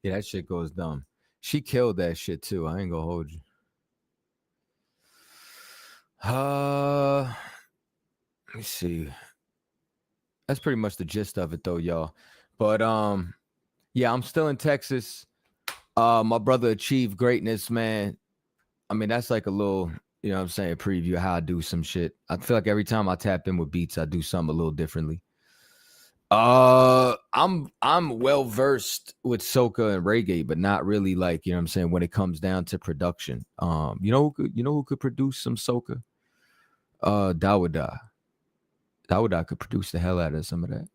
Yeah, that shit goes dumb. She killed that shit too. I ain't gonna hold you. Let me see. That's pretty much the gist of it though, y'all. But yeah, I'm still in Texas. My brother achieved greatness, man. I mean, that's like a little, you know what I'm saying, preview of how I do some shit. I feel like every time I tap in with beats, I do something a little differently. I'm well versed with soca and reggae, but not really like, you know what I'm saying, when it comes down to production. You know who could produce some soca? Dawada. Dawada could produce the hell out of some of that.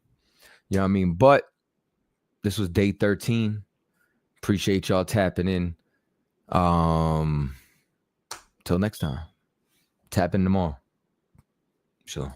You know what I mean? But this was day 13. Appreciate y'all tapping in. Till next time. Tap in tomorrow. Sure.